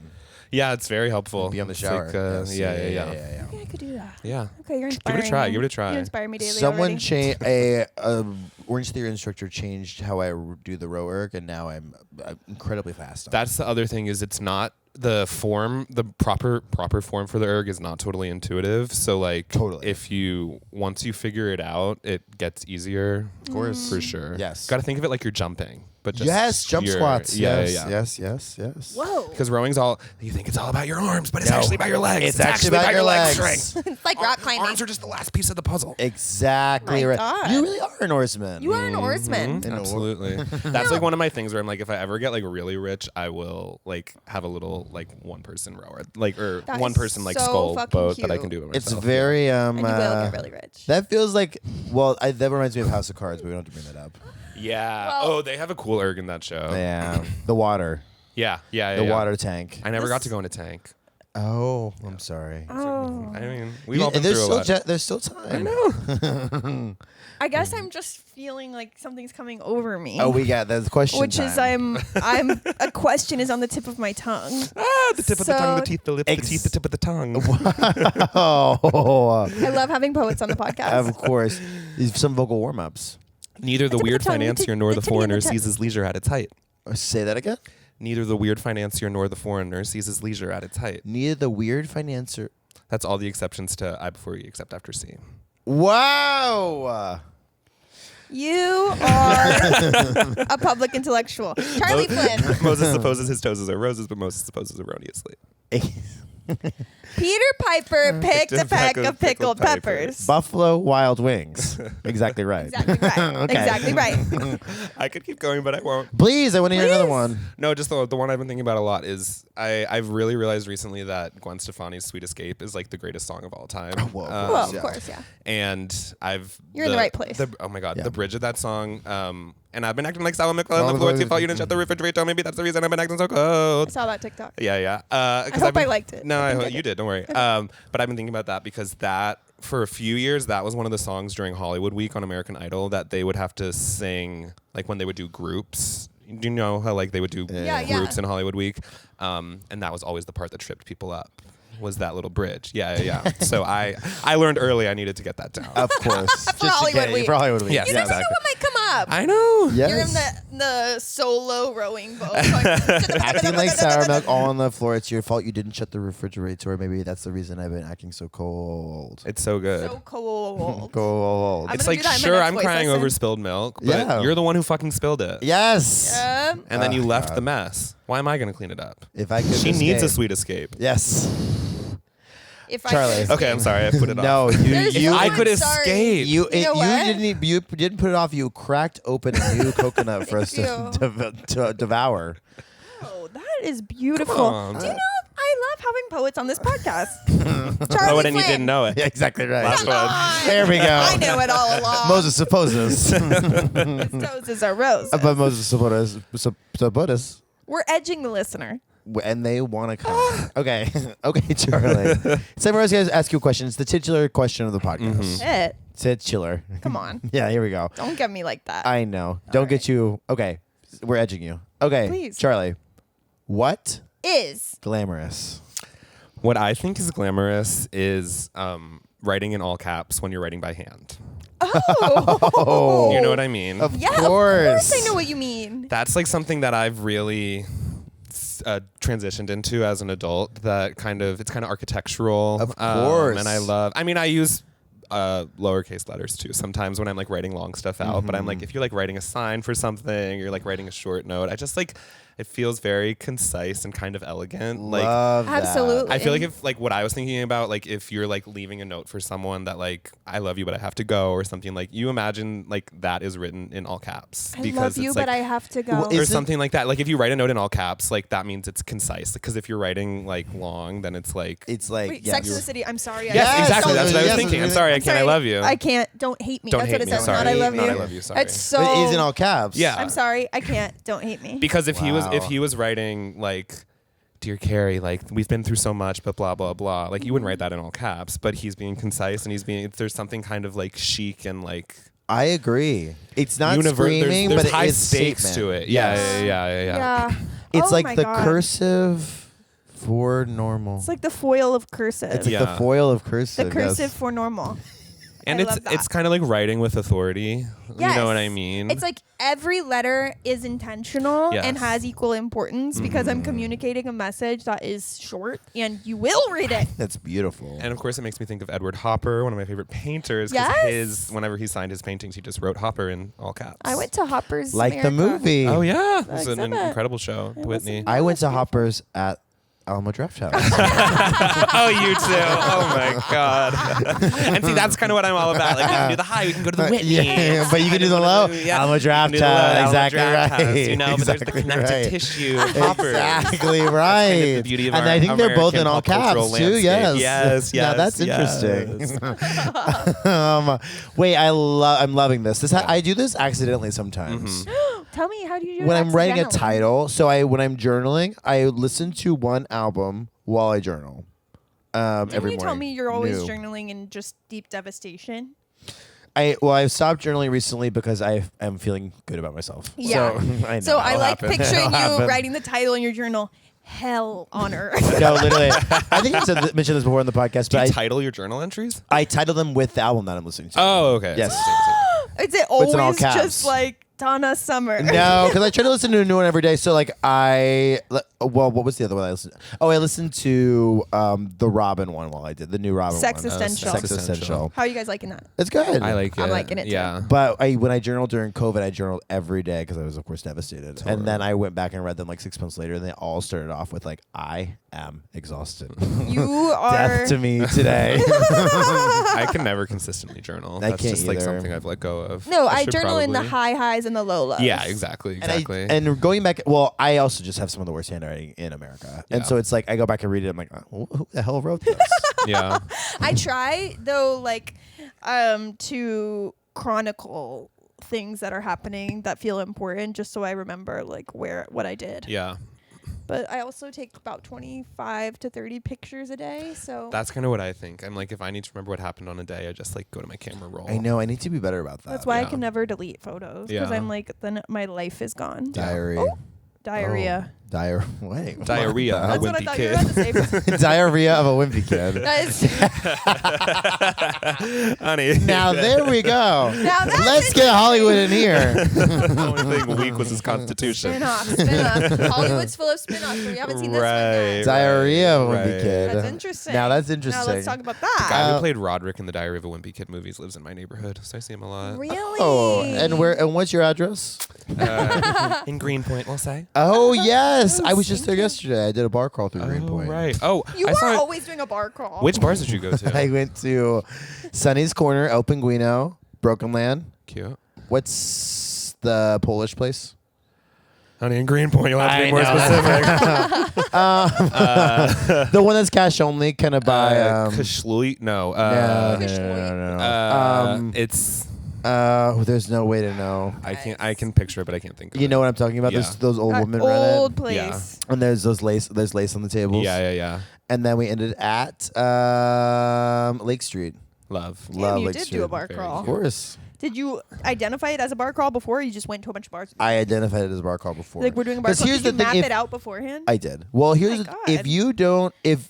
Speaker 4: Yeah, it's very helpful.
Speaker 3: Be on the
Speaker 4: It's
Speaker 3: shower.
Speaker 4: like,
Speaker 3: Yes.
Speaker 4: yeah.
Speaker 2: Maybe I could do that.
Speaker 4: Yeah.
Speaker 2: Okay, you're
Speaker 4: Give
Speaker 2: inspiring
Speaker 4: it a try.
Speaker 2: me.
Speaker 4: Give it a try.
Speaker 2: You inspire me daily
Speaker 3: Someone
Speaker 2: already.
Speaker 3: changed a Orange Theory instructor changed how I do the row erg, and now I'm incredibly fast. on it.
Speaker 4: That's the other thing is it's not the proper form for the erg is not totally intuitive. So like
Speaker 3: Totally.
Speaker 4: once you figure it out, it gets easier.
Speaker 3: Of course.
Speaker 4: For sure.
Speaker 3: Yes.
Speaker 4: Got to think of it like you're jumping, but just
Speaker 3: Yes, jump
Speaker 4: you're-
Speaker 3: squats.
Speaker 4: Yeah,
Speaker 3: Yes,
Speaker 4: yeah.
Speaker 3: yes.
Speaker 2: Whoa.
Speaker 4: Because rowing's you think it's all about your arms, but it's
Speaker 3: No.
Speaker 4: actually about your legs.
Speaker 3: It's actually about your
Speaker 4: leg
Speaker 3: legs.
Speaker 4: strength.
Speaker 2: It's like rock climbing.
Speaker 4: Arms are just the last piece of the puzzle.
Speaker 3: Exactly
Speaker 2: My
Speaker 3: right.
Speaker 2: God.
Speaker 3: You really are an Oarsman.
Speaker 2: You are an Oarsman.
Speaker 3: In a-
Speaker 4: Absolutely. That's like one of my things where I'm like, if I ever get like really rich, I will like have a little like one person rower, like or
Speaker 2: That
Speaker 4: one
Speaker 2: is
Speaker 4: person like
Speaker 2: so
Speaker 4: skull
Speaker 2: fucking
Speaker 4: boat that I
Speaker 2: cute.
Speaker 4: can do it
Speaker 3: It's
Speaker 4: myself.
Speaker 3: very
Speaker 2: And you will get really rich.
Speaker 3: That feels like that reminds me of House of Cards, but we don't have to bring that up.
Speaker 4: Yeah.
Speaker 2: Well-
Speaker 4: Oh, they have a cool erg in that show.
Speaker 3: Yeah, the water,
Speaker 4: Yeah.
Speaker 3: the water tank.
Speaker 4: I never got to go in a tank.
Speaker 3: Oh, I'm sorry.
Speaker 2: Oh.
Speaker 4: I mean, we've all been
Speaker 3: there's
Speaker 4: through a
Speaker 3: still
Speaker 4: lot.
Speaker 3: there's still time.
Speaker 4: I know.
Speaker 2: I guess I'm just feeling like something's coming over me.
Speaker 3: Oh, we got the question.
Speaker 2: Which is
Speaker 3: time.
Speaker 2: I'm a question is on the tip of my tongue.
Speaker 4: The tip of the tongue, the
Speaker 2: So-
Speaker 4: teeth, the lips, the teeth, the tip of the tongue.
Speaker 3: Oh,
Speaker 2: I love having poets on the podcast.
Speaker 3: of course. Some vocal warm ups.
Speaker 4: Neither the
Speaker 2: tip of the
Speaker 4: weird
Speaker 2: tongue, the
Speaker 4: financier
Speaker 2: tip-
Speaker 4: nor
Speaker 2: the
Speaker 4: the
Speaker 2: tip of the
Speaker 4: foreigner
Speaker 2: tip.
Speaker 4: sees his leisure at its height.
Speaker 3: Say that again.
Speaker 4: Neither the weird financier nor the foreigner sees his leisure at its height.
Speaker 3: Neither the weird financier.
Speaker 4: That's all the exceptions to I before you except after C.
Speaker 3: Wow.
Speaker 2: You are a public intellectual. Charlie Flynn.
Speaker 4: Moses supposes his toes are roses, but Moses supposes erroneously.
Speaker 2: Peter Piper picked a peck of pickled peppers.
Speaker 3: Buffalo Wild Wings. Exactly right.
Speaker 2: Exactly right.
Speaker 3: Okay.
Speaker 2: Exactly right.
Speaker 4: I could keep going, but I won't.
Speaker 3: Please, I want to hear another
Speaker 2: Please.
Speaker 3: one.
Speaker 4: No, just the one I've been thinking about a lot is I've really realized recently that Gwen Stefani's "Sweet Escape" is like the greatest song of all time.
Speaker 3: Well, of
Speaker 2: Well,
Speaker 3: Yeah.
Speaker 2: of course, yeah.
Speaker 4: And
Speaker 2: You're in the right place.
Speaker 4: Oh my god,
Speaker 3: Yeah.
Speaker 4: the bridge of that song. And I've been acting like Sal McClellan on the floor. Too far, you didn't shut the refrigerator. Maybe that's the reason I've been acting so
Speaker 2: I
Speaker 4: cold.
Speaker 2: saw that TikTok.
Speaker 4: Yeah, yeah.
Speaker 2: I hope I liked it.
Speaker 4: No,
Speaker 2: I
Speaker 4: I
Speaker 2: think I
Speaker 4: hope you
Speaker 2: did.
Speaker 4: did. Don't worry. But I've been thinking about that because that for a few years that was one of the songs during Hollywood Week on American Idol that they would have to sing like when they would do groups. Do you know how like they would do
Speaker 2: Yeah,
Speaker 4: groups
Speaker 2: yeah.
Speaker 4: in Hollywood Week? And that was always the part that tripped people up. Was that little bridge? Yeah. So I learned early I needed to get that down.
Speaker 3: Of course.
Speaker 2: For Hollywood Week.
Speaker 3: For Hollywood Week.
Speaker 4: Yes,
Speaker 2: You never
Speaker 4: exactly.
Speaker 2: know what might come up.
Speaker 4: I know.
Speaker 3: Yes.
Speaker 2: You're in the solo rowing boat.
Speaker 3: Acting like sour milk all on the floor. It's your fault you didn't shut the refrigerator. Maybe that's the reason I've been acting so cold.
Speaker 4: It's so good.
Speaker 2: So cold.
Speaker 3: Cold.
Speaker 2: I'm
Speaker 4: It's
Speaker 2: gonna
Speaker 4: like
Speaker 2: do that in my
Speaker 4: sure
Speaker 2: next
Speaker 4: I'm
Speaker 2: voice
Speaker 4: crying
Speaker 2: lesson.
Speaker 4: over spilled milk, but
Speaker 3: Yeah.
Speaker 4: you're the one who fucking spilled it.
Speaker 3: Yes.
Speaker 4: And then you
Speaker 3: Oh,
Speaker 4: left
Speaker 3: God.
Speaker 4: the mess. Why am I going to clean it up?
Speaker 3: If I could
Speaker 4: She needs a
Speaker 3: escape.
Speaker 4: sweet escape.
Speaker 3: Yes.
Speaker 2: If
Speaker 3: Charlie.
Speaker 2: I
Speaker 4: Okay, I'm sorry. I put it
Speaker 3: No,
Speaker 4: off.
Speaker 2: There's
Speaker 3: you
Speaker 2: no
Speaker 4: I
Speaker 2: I'm
Speaker 4: could
Speaker 2: sorry.
Speaker 4: escape.
Speaker 3: You
Speaker 2: You know what?
Speaker 3: you didn't put it off. You cracked open a new coconut for us
Speaker 2: Thank
Speaker 3: to devour.
Speaker 2: Oh, that is beautiful.
Speaker 4: Come on.
Speaker 2: Do you know I love having poets on this podcast? Charlie
Speaker 4: Poet and you
Speaker 2: Flynn.
Speaker 4: didn't know it.
Speaker 3: Yeah, exactly right.
Speaker 4: Last one.
Speaker 2: On.
Speaker 3: There we go.
Speaker 2: I knew it all along.
Speaker 3: Moses supposes,
Speaker 2: His noses are roses.
Speaker 3: but Moses supposes,
Speaker 2: We're edging the listener.
Speaker 3: and they want to come. Okay, okay, Charlie. So I was going to ask you a question. It's the titular question of the podcast.
Speaker 2: Shit.
Speaker 3: Titular.
Speaker 2: Come on.
Speaker 3: Yeah, here we go.
Speaker 2: Don't get me like that.
Speaker 3: I know. Don't get you. Okay, we're edging you. Okay,
Speaker 2: Please.
Speaker 3: Charlie. What
Speaker 2: Is.
Speaker 3: glamorous?
Speaker 4: What I think is glamorous is writing in all caps when you're writing by hand.
Speaker 2: Oh.
Speaker 4: You know what I mean?
Speaker 3: Of
Speaker 2: Yeah,
Speaker 3: course.
Speaker 2: of course I know what you mean.
Speaker 4: That's like something that I've really transitioned into as an adult. That it's kind of architectural.
Speaker 3: Of course.
Speaker 4: And I use lowercase letters too sometimes when I'm like writing long stuff out. But I'm like, if you're like writing a sign for something, you're like writing a short note. I just like it feels very concise and kind of elegant. Like
Speaker 3: Love that.
Speaker 2: Absolutely.
Speaker 4: I feel like if like what I was thinking about, like if you're like leaving a note for someone that like I love you but I have to go or something, like you imagine like that is written in all caps
Speaker 2: I
Speaker 4: because
Speaker 2: love you,
Speaker 4: it's
Speaker 2: but
Speaker 4: like,
Speaker 2: I have to go.
Speaker 3: Well,
Speaker 4: or
Speaker 3: Isn't-
Speaker 4: something like that. Like if you write a note in all caps, like that means it's concise. Because if you're writing like long, then it's like
Speaker 3: It's like
Speaker 2: Wait,
Speaker 3: yeah,
Speaker 2: Sex in
Speaker 3: you're-
Speaker 2: the City. I'm sorry.
Speaker 4: yes,
Speaker 3: Yes,
Speaker 4: exactly. That's what I was
Speaker 3: yes,
Speaker 4: thinking. I'm
Speaker 3: yes.
Speaker 4: sorry, I
Speaker 2: I'm
Speaker 4: can't. I
Speaker 2: sorry.
Speaker 4: love you.
Speaker 2: I can't. Don't hate me.
Speaker 4: Don't
Speaker 2: That's
Speaker 4: hate
Speaker 2: what it
Speaker 4: me.
Speaker 2: says.
Speaker 4: Sorry.
Speaker 2: Not I love
Speaker 4: Not
Speaker 2: you.
Speaker 4: I love you. Sorry.
Speaker 2: It's so.
Speaker 3: It is in all caps.
Speaker 4: Yeah.
Speaker 2: I'm sorry. I can't. Don't hate me.
Speaker 4: Because if
Speaker 3: Wow.
Speaker 4: he was writing like, "Dear Carrie, like we've been through so much, but blah blah blah," like you wouldn't write that in all caps. But he's being concise and there's something kind of like chic and like
Speaker 3: I agree. It's not
Speaker 4: universe.
Speaker 3: screaming,
Speaker 4: There's
Speaker 3: but it
Speaker 4: high
Speaker 3: is
Speaker 4: stakes
Speaker 3: statement.
Speaker 4: to it.
Speaker 3: Yes.
Speaker 4: Yeah.
Speaker 2: Yeah.
Speaker 3: It's
Speaker 2: Oh
Speaker 3: like
Speaker 2: my
Speaker 3: the
Speaker 2: God.
Speaker 3: cursive for normal.
Speaker 2: It's like the foil of cursive.
Speaker 3: It's like
Speaker 4: Yeah.
Speaker 3: the foil of cursive.
Speaker 2: the cursive
Speaker 3: yes.
Speaker 2: for normal.
Speaker 4: And
Speaker 2: I love that.
Speaker 4: it's kind of like writing with authority. You know what I
Speaker 2: Yes.
Speaker 4: mean?
Speaker 2: It's like every letter is intentional and
Speaker 4: Yes.
Speaker 2: has equal importance because I'm communicating a message that is short and you will read it.
Speaker 3: That's beautiful.
Speaker 4: And of course, it makes me think of Edward Hopper, one of my favorite painters. 'Cause
Speaker 2: Yes.
Speaker 4: whenever he signed his paintings, he just wrote Hopper in all caps.
Speaker 2: I went to Hopper's
Speaker 3: Like the
Speaker 2: America.
Speaker 3: movie.
Speaker 4: Oh yeah, it was an
Speaker 2: exhibit.
Speaker 4: incredible show.
Speaker 2: It was
Speaker 4: Whitney.
Speaker 3: I went to Hoppers at Alamo Draft House.
Speaker 4: Oh, you too. Oh my god. And see, that's kind of what I'm all about. Like, we can do the high, we can go to the Whitney.
Speaker 3: Yeah, but you can do the low. Alamo Draft House. Exactly right.
Speaker 4: You know, but there's the
Speaker 3: Exactly
Speaker 4: connective
Speaker 3: right.
Speaker 4: tissue of Hopper.
Speaker 3: Exactly right.
Speaker 4: the beauty of
Speaker 3: and
Speaker 4: our
Speaker 3: I think they're both
Speaker 4: American
Speaker 3: in all
Speaker 4: pop cultural
Speaker 3: caps too.
Speaker 4: landscape.
Speaker 3: Yes.
Speaker 4: Yes,
Speaker 3: Now
Speaker 4: yes,
Speaker 3: that's interesting.
Speaker 4: yes.
Speaker 3: Wait, I'm loving this. I do this accidentally sometimes.
Speaker 2: Tell me, how do you do
Speaker 3: When
Speaker 2: that
Speaker 3: I'm writing a
Speaker 2: accidentally?
Speaker 3: title, when I'm journaling, I listen to one album while I journal.
Speaker 2: Didn't
Speaker 3: Every
Speaker 2: you tell
Speaker 3: morning.
Speaker 2: me you're always
Speaker 3: New.
Speaker 2: journaling in just deep devastation?
Speaker 3: I've stopped journaling recently because I am feeling good about myself.
Speaker 2: Yeah.
Speaker 3: So I know.
Speaker 2: So I
Speaker 3: It'll
Speaker 2: like
Speaker 3: happen.
Speaker 2: picturing
Speaker 3: It'll
Speaker 2: you
Speaker 3: happen.
Speaker 2: writing the title in your journal, Hell on Earth.
Speaker 3: No, literally. I think I mentioned this before in the podcast,
Speaker 4: Do you
Speaker 3: but
Speaker 4: title your journal entries?
Speaker 3: I title them with the album that I'm listening to.
Speaker 4: Oh, okay.
Speaker 3: Yes.
Speaker 2: Is it
Speaker 3: in all
Speaker 2: always
Speaker 3: caps.
Speaker 2: just like Donna Summer?
Speaker 3: No, because I try to listen to a new one every day. So what was the other one I listened to? Oh, I listened to the Robin one while I did the new Robin
Speaker 2: Sex
Speaker 3: one.
Speaker 2: Essential.
Speaker 3: Sex Essential.
Speaker 2: How are you guys liking that?
Speaker 3: It's good.
Speaker 4: I like it.
Speaker 2: I'm liking it too.
Speaker 4: Yeah.
Speaker 3: But when I journaled during COVID, I journaled every day because I was, of course, devastated.
Speaker 4: Totally.
Speaker 3: And then I went back and read them like 6 months later, and they all started off with like, "I am exhausted.
Speaker 2: You are.
Speaker 3: Death to me today."
Speaker 4: I can never consistently journal.
Speaker 3: I
Speaker 4: That's
Speaker 3: can't
Speaker 4: just like
Speaker 3: either.
Speaker 4: something I've let go of.
Speaker 2: No, I
Speaker 4: should
Speaker 2: journal in the
Speaker 4: probably-
Speaker 2: high highs and the low lows.
Speaker 4: Yeah, exactly.
Speaker 3: And going back, well, I also just have some of the worst handwriting in America, and
Speaker 4: Yeah.
Speaker 3: so it's like I go back and read it. I'm like, oh, who the hell wrote this?
Speaker 4: Yeah.
Speaker 2: I try though, like, to chronicle things that are happening that feel important, just so I remember like what I did.
Speaker 4: Yeah.
Speaker 2: But I also take about 25 to 30 pictures a day. So
Speaker 4: That's kind of what I think. I'm like, if I need to remember what happened on a day, I just like go to my camera roll.
Speaker 3: I know. I need to be better about that.
Speaker 2: that's why I
Speaker 4: yeah.
Speaker 2: can never delete photos because
Speaker 4: Yeah.
Speaker 2: I'm like, then my life is gone.
Speaker 3: Diary.
Speaker 2: Diarrhea.
Speaker 3: Wait.
Speaker 4: Diarrhea.
Speaker 3: what
Speaker 2: That's
Speaker 3: the
Speaker 2: what I
Speaker 4: wimpy
Speaker 2: thought you were about to say.
Speaker 3: hell? Diarrhea of a wimpy kid.
Speaker 2: That is,
Speaker 4: Honey.
Speaker 3: Now there we go.
Speaker 2: now that's
Speaker 3: Let's get Hollywood in here.
Speaker 4: The only thing weak was his constitution.
Speaker 2: spin-off. Hollywood's full of spin-offs, but we haven't seen this one yet.
Speaker 3: Diarrhea of a wimpy
Speaker 4: Right.
Speaker 3: kid.
Speaker 2: That's interesting.
Speaker 3: Now that's interesting.
Speaker 2: Now let's talk about
Speaker 4: The
Speaker 2: that.
Speaker 4: guy who played Roderick in the Diary of a Wimpy Kid movies lives in my neighborhood, so I see him a lot.
Speaker 2: Really?
Speaker 3: Oh, and what's your address?
Speaker 4: In Greenpoint, we'll say.
Speaker 3: Oh yes,
Speaker 2: Oh,
Speaker 3: I was just there
Speaker 2: thank you.
Speaker 3: yesterday. I did a bar crawl through
Speaker 4: Oh,
Speaker 3: Greenpoint.
Speaker 4: right. Oh,
Speaker 2: You
Speaker 4: I
Speaker 2: are
Speaker 4: saw.
Speaker 2: always doing a bar crawl.
Speaker 4: Which bars did you go to?
Speaker 3: I went to Sunny's Corner, El Pinguino, Broken Land.
Speaker 4: Cute.
Speaker 3: What's the Polish place?
Speaker 4: Honey, in Greenpoint, you'll have to be more
Speaker 3: know.
Speaker 4: specific.
Speaker 3: The one that's cash only, kind of by.
Speaker 4: Kashlui? No.
Speaker 3: No.
Speaker 4: It's.
Speaker 3: There's no way to know.
Speaker 4: I can picture it, but I can't think of it.
Speaker 3: You know what I'm talking about?
Speaker 4: Yeah.
Speaker 3: There's those old women
Speaker 2: old
Speaker 3: run it.
Speaker 2: place.
Speaker 3: And there's there's lace on the tables.
Speaker 4: Yeah.
Speaker 3: And then we ended at Lake Street.
Speaker 4: Love.
Speaker 2: Damn,
Speaker 3: Love
Speaker 2: you
Speaker 3: Lake
Speaker 2: did
Speaker 3: Street.
Speaker 2: do a bar
Speaker 4: Very
Speaker 2: crawl.
Speaker 3: Of course.
Speaker 2: Did you identify it as a bar crawl before, or you just went to a bunch of bars?
Speaker 3: I identified it as a bar call before.
Speaker 2: Like, we're doing a bar
Speaker 3: 'Cause
Speaker 2: crawl.
Speaker 3: here's
Speaker 2: Did you
Speaker 3: the
Speaker 2: map
Speaker 3: thing,
Speaker 2: it out beforehand?
Speaker 3: I did. Well, here's
Speaker 2: God.
Speaker 3: if you don't if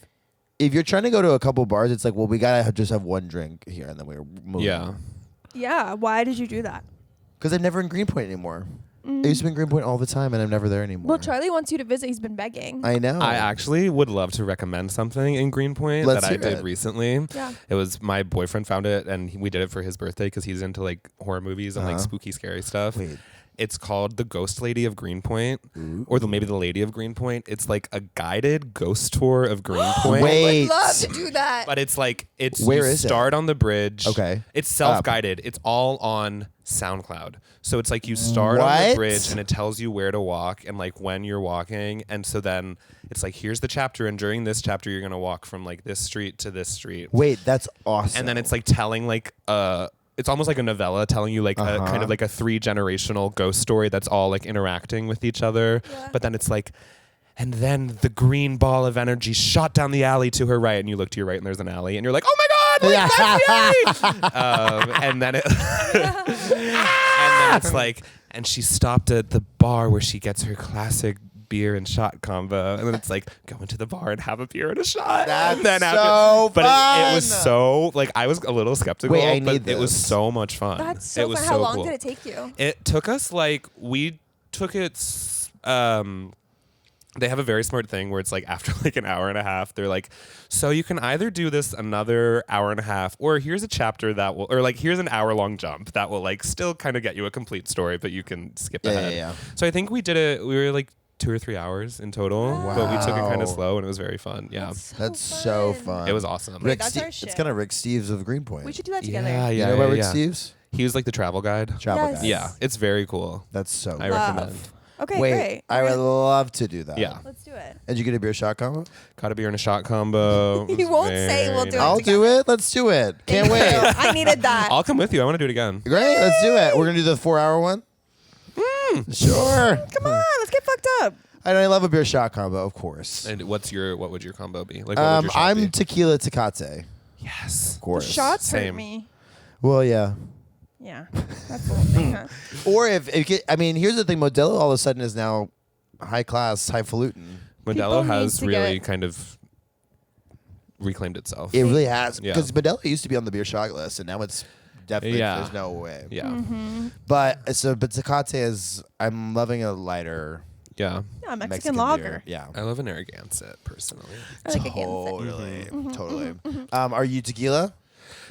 Speaker 3: you're trying to go to a couple bars, it's like, well, we gotta just have one drink here, and then we're moving.
Speaker 4: Yeah.
Speaker 2: Yeah. Why did you do that?
Speaker 3: Because I'm never in Greenpoint anymore. I used to be in Greenpoint all the time, and I'm never there anymore.
Speaker 2: Well, Charlie wants you to visit. He's been begging.
Speaker 3: I know.
Speaker 4: I actually would love to recommend something in Greenpoint
Speaker 3: Let's
Speaker 4: that I
Speaker 3: hear
Speaker 4: did
Speaker 3: it.
Speaker 4: recently.
Speaker 2: Yeah.
Speaker 4: It was my boyfriend found it, and we did it for his birthday because he's into like horror movies and like
Speaker 3: Uh-huh.
Speaker 4: spooky, scary stuff.
Speaker 3: Wait.
Speaker 4: It's called The Ghost Lady of Greenpoint, or maybe The Lady of Greenpoint. It's like a guided ghost tour of Greenpoint.
Speaker 3: Wait.
Speaker 2: I would love to do that.
Speaker 4: But it's like
Speaker 3: Where
Speaker 4: you
Speaker 3: is it?
Speaker 4: start on the bridge.
Speaker 3: Okay.
Speaker 4: It's self-guided. It's all on SoundCloud. So it's like you start on
Speaker 3: What?
Speaker 4: the bridge and it tells you where to walk and like when you're walking. And so then it's like, here's the chapter, and during this chapter you're gonna walk from like this street to this street.
Speaker 3: Wait, that's awesome.
Speaker 4: And then it's like telling like it's almost like a novella telling you like a kind of like a 3-generational ghost story that's all like interacting with each other.
Speaker 2: Yeah.
Speaker 4: But then it's like, and then the green ball of energy shot down the alley to her right, and you look to your right and there's an alley, and you're like, oh my god, like, that's the alley. And then it's like, and she stopped at the bar where she gets her classic beer and shot combo, and then it's like go into the bar and have a beer and a shot.
Speaker 3: That's
Speaker 4: and then
Speaker 3: so
Speaker 4: but
Speaker 3: fun.
Speaker 4: it was so like I was a little skeptical,
Speaker 3: Wait, I
Speaker 4: but
Speaker 3: need
Speaker 4: it was
Speaker 3: this.
Speaker 4: so much fun.
Speaker 2: That's so
Speaker 4: it was
Speaker 2: fun.
Speaker 4: so
Speaker 2: How long
Speaker 4: cool.
Speaker 2: did it take you?
Speaker 4: It took us like we took it. They have a very smart thing where it's like after like an hour and a half, they're like, so you can either do this another hour and a half, or here's a chapter that will, or like here's an hour-long jump that will like still kind of get you a complete story, but you can skip ahead.
Speaker 3: Yeah.
Speaker 4: So I think we did it. We were like 2 or 3 hours in total, but we took it kind of
Speaker 3: Wow.
Speaker 4: slow and it was very fun. Yeah,
Speaker 3: That's so fun.
Speaker 4: it was awesome.
Speaker 2: Wait, that's our
Speaker 3: It's
Speaker 2: shit.
Speaker 3: kind of Rick Steves of Greenpoint.
Speaker 2: We should do that together.
Speaker 4: Yeah,
Speaker 3: You know about Rick
Speaker 4: yeah.
Speaker 3: Steves?
Speaker 4: He was like the travel guide.
Speaker 3: Travel
Speaker 2: Yes.
Speaker 3: guy.
Speaker 4: Yeah, it's very cool.
Speaker 3: That's so
Speaker 4: I
Speaker 3: cool.
Speaker 4: recommend.
Speaker 2: Okay,
Speaker 3: Wait,
Speaker 2: great.
Speaker 3: I would love to do that.
Speaker 4: Yeah,
Speaker 2: Let's do it.
Speaker 3: And you get a beer shot combo?
Speaker 4: got a beer and a shot combo. It
Speaker 2: You
Speaker 4: was
Speaker 2: won't say we'll
Speaker 4: very
Speaker 2: do it
Speaker 4: nice.
Speaker 3: I'll do it. Let's do it. Can't
Speaker 2: Thank
Speaker 3: wait.
Speaker 2: you. I needed that.
Speaker 4: I'll come with you. I want to do it again.
Speaker 3: Great. Let's do it. We're going to do the 4-hour one? Sure.
Speaker 2: Come on, let's get fucked up.
Speaker 3: I love a beer shot combo, of course.
Speaker 4: And what would your combo be? Like, what would your shot
Speaker 3: I'm
Speaker 4: be?
Speaker 3: tequila Tecate,
Speaker 4: Yes.
Speaker 3: of course.
Speaker 2: Shots hurt
Speaker 4: Same.
Speaker 2: me.
Speaker 3: Well, yeah.
Speaker 2: Yeah, that's the whole thing, huh?
Speaker 3: Or here's the thing. Modelo all of a sudden is now high class, highfalutin.
Speaker 4: Modelo
Speaker 2: People
Speaker 4: has
Speaker 2: need to
Speaker 4: really
Speaker 2: get-
Speaker 4: kind of reclaimed itself.
Speaker 3: It really has.
Speaker 4: Yeah.
Speaker 3: Because Modelo used to be on the beer shot list, and now it's definitely,
Speaker 4: Yeah.
Speaker 3: there's no way.
Speaker 4: Yeah.
Speaker 2: Mm-hmm.
Speaker 3: But Tecate is, I'm loving a lighter
Speaker 4: Yeah.
Speaker 2: Yeah, Mexican
Speaker 3: Mexican
Speaker 2: lager.
Speaker 3: beer. Yeah.
Speaker 4: I love an Narragansett personally.
Speaker 2: I like a Gansett.
Speaker 3: Totally.
Speaker 2: Mm-hmm.
Speaker 3: Totally. Are you tequila?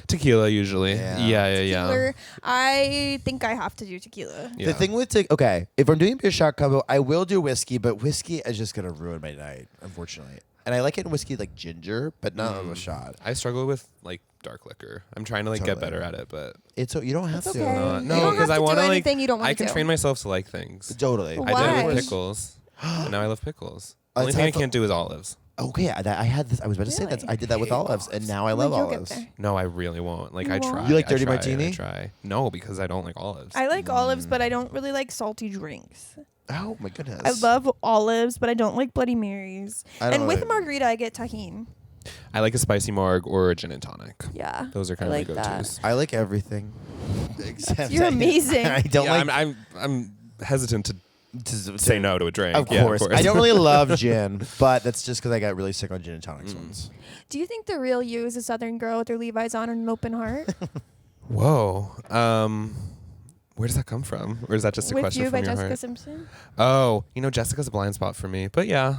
Speaker 4: Tequila usually.
Speaker 3: Yeah.
Speaker 4: Yeah.
Speaker 2: Tequila. I think I have to do tequila.
Speaker 4: Yeah.
Speaker 3: The thing with okay, if I'm doing beer shot combo, I will do whiskey, but whiskey is just gonna ruin my night, unfortunately. And I like it in whiskey like ginger, but not on a shot.
Speaker 4: I struggle with like dark liquor. I'm trying to like
Speaker 3: Totally.
Speaker 4: get better at it, but
Speaker 3: It's you don't have
Speaker 2: That's
Speaker 3: to.
Speaker 2: okay.
Speaker 4: no,
Speaker 2: You
Speaker 4: no,
Speaker 2: don't
Speaker 4: because
Speaker 2: have
Speaker 4: I
Speaker 2: to
Speaker 4: want
Speaker 2: do
Speaker 4: to like.
Speaker 2: anything you don't want
Speaker 4: I
Speaker 2: to
Speaker 4: can
Speaker 2: do.
Speaker 4: train myself to like things.
Speaker 3: Totally.
Speaker 2: Why?
Speaker 4: I did it
Speaker 2: Why?
Speaker 4: with pickles, and now I love pickles. The only
Speaker 3: It's
Speaker 4: thing I
Speaker 3: half a-
Speaker 4: can't do is olives.
Speaker 3: Okay, I had this. I was about to say that
Speaker 2: Really?
Speaker 3: I did that with
Speaker 4: Hate
Speaker 3: olives, and now I
Speaker 2: Like,
Speaker 3: love
Speaker 2: you'll get
Speaker 3: olives.
Speaker 2: there.
Speaker 4: No, I really won't. Like
Speaker 2: You
Speaker 4: I
Speaker 2: won't?
Speaker 4: try.
Speaker 3: You like
Speaker 4: I
Speaker 3: dirty
Speaker 4: try,
Speaker 3: martini?
Speaker 4: I try. No, because I don't like olives.
Speaker 2: I like olives, but I don't really like salty drinks.
Speaker 3: Oh my goodness!
Speaker 2: I love olives, but I don't like Bloody Marys.
Speaker 3: I don't
Speaker 2: And with
Speaker 3: like-
Speaker 2: margarita, I get tahini.
Speaker 4: I like a spicy marg or a gin and tonic.
Speaker 2: Yeah.
Speaker 4: Those are kind
Speaker 2: I
Speaker 4: of
Speaker 2: like
Speaker 4: my
Speaker 2: that.
Speaker 4: go-tos.
Speaker 3: I like everything. Except
Speaker 2: You're
Speaker 3: I-
Speaker 2: amazing.
Speaker 3: I don't
Speaker 4: Yeah,
Speaker 3: like.
Speaker 4: I'm hesitant to
Speaker 3: to
Speaker 4: say no to a drink.
Speaker 3: Of
Speaker 4: Yeah,
Speaker 3: course. I don't really love gin, but that's just because I got really sick on gin and tonics once.
Speaker 2: Do you think the real you is a Southern girl with her Levi's on and an open heart?
Speaker 4: Whoa. Where does that come from? Or is that just a
Speaker 2: With
Speaker 4: question
Speaker 2: You
Speaker 4: from
Speaker 2: by
Speaker 4: your
Speaker 2: Jessica
Speaker 4: heart?
Speaker 2: Simpson?
Speaker 4: Oh, Jessica's a blind spot for me. But yeah.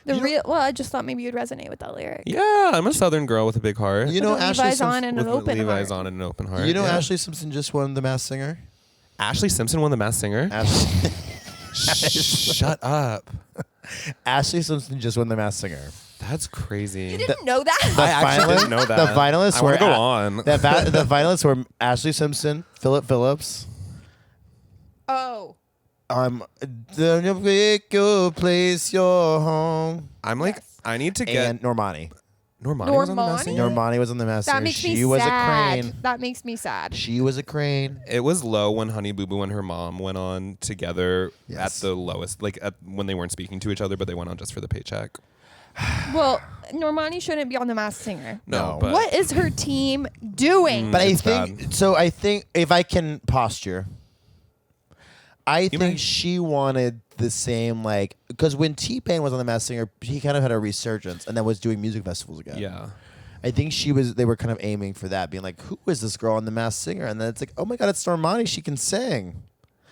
Speaker 2: Well, I just thought maybe you'd resonate with that lyric.
Speaker 4: Yeah, I'm a Southern girl with a big heart.
Speaker 3: You know,
Speaker 2: With a
Speaker 3: Ashley
Speaker 2: Levi's
Speaker 3: Simpson.
Speaker 2: on and
Speaker 4: with
Speaker 2: an open
Speaker 4: Levi's
Speaker 2: heart.
Speaker 4: on and an open heart.
Speaker 3: You know,
Speaker 4: yeah.
Speaker 3: Ashley Simpson just won the Masked Singer.
Speaker 4: Ashley Simpson won the Masked Singer?
Speaker 3: Ashley,
Speaker 4: Shut up.
Speaker 3: Ashley Simpson just won the Masked Singer.
Speaker 4: That's crazy.
Speaker 2: You didn't know that?
Speaker 3: The
Speaker 4: I actually didn't know that.
Speaker 3: The finalists
Speaker 4: I
Speaker 3: were
Speaker 4: want to go on.
Speaker 3: The finalists were Ashley Simpson, Philip Phillips.
Speaker 2: Oh.
Speaker 3: The make your place your home.
Speaker 4: I'm like,
Speaker 2: Yes.
Speaker 4: I need to get
Speaker 3: And Normani.
Speaker 4: Normani was on the Masked
Speaker 2: Normani?
Speaker 4: Singer?
Speaker 3: Normani was on the Masked
Speaker 2: That
Speaker 3: Singer.
Speaker 2: makes me
Speaker 3: She was a
Speaker 2: sad.
Speaker 3: crane.
Speaker 2: That makes me sad.
Speaker 3: She was a crane.
Speaker 4: It was low when Honey Boo Boo and her mom went on together
Speaker 3: Yes.
Speaker 4: at the lowest, like when they weren't speaking to each other, but they went on just for the paycheck.
Speaker 2: Well, Normani shouldn't be on The Masked Singer.
Speaker 3: No.
Speaker 4: but
Speaker 2: What is her team doing?
Speaker 3: But
Speaker 4: It's
Speaker 3: I think if I can posture, I think
Speaker 4: may.
Speaker 3: she wanted the same because when T-Pain was on the Masked Singer, he kind of had a resurgence and then was doing music festivals again.
Speaker 4: Yeah.
Speaker 3: I think they were kind of aiming for that, being like, who is this girl on the Masked Singer? And then it's like, oh my God, it's Normani. She can sing.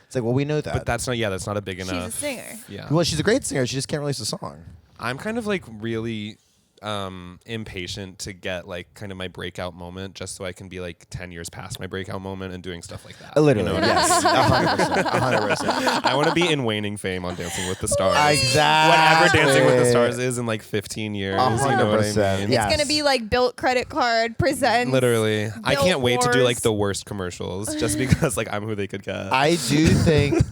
Speaker 3: It's like, well, we know that.
Speaker 4: But that's not a big
Speaker 2: She's
Speaker 4: enough.
Speaker 2: a singer.
Speaker 4: Yeah.
Speaker 3: well, she's a great singer. She just can't release a song.
Speaker 4: I'm kind of like really impatient to get like kind of my breakout moment just so I can be like 10 years past my breakout moment and doing stuff like that.
Speaker 3: Literally,
Speaker 4: You know what I
Speaker 3: yes.
Speaker 4: mean?
Speaker 3: 100%. 100%.
Speaker 4: I want to be in waning fame on Dancing with the Stars.
Speaker 3: Exactly.
Speaker 4: Whatever Dancing with the Stars is in like 15 years. You know what I
Speaker 3: 100%.
Speaker 4: mean?
Speaker 3: Yeah.
Speaker 2: It's going to be like Built Credit Card presents.
Speaker 4: Literally. I
Speaker 2: Bill
Speaker 4: can't wait to do like
Speaker 2: Wars.
Speaker 4: the worst commercials just because like I'm who they could get.
Speaker 3: I do think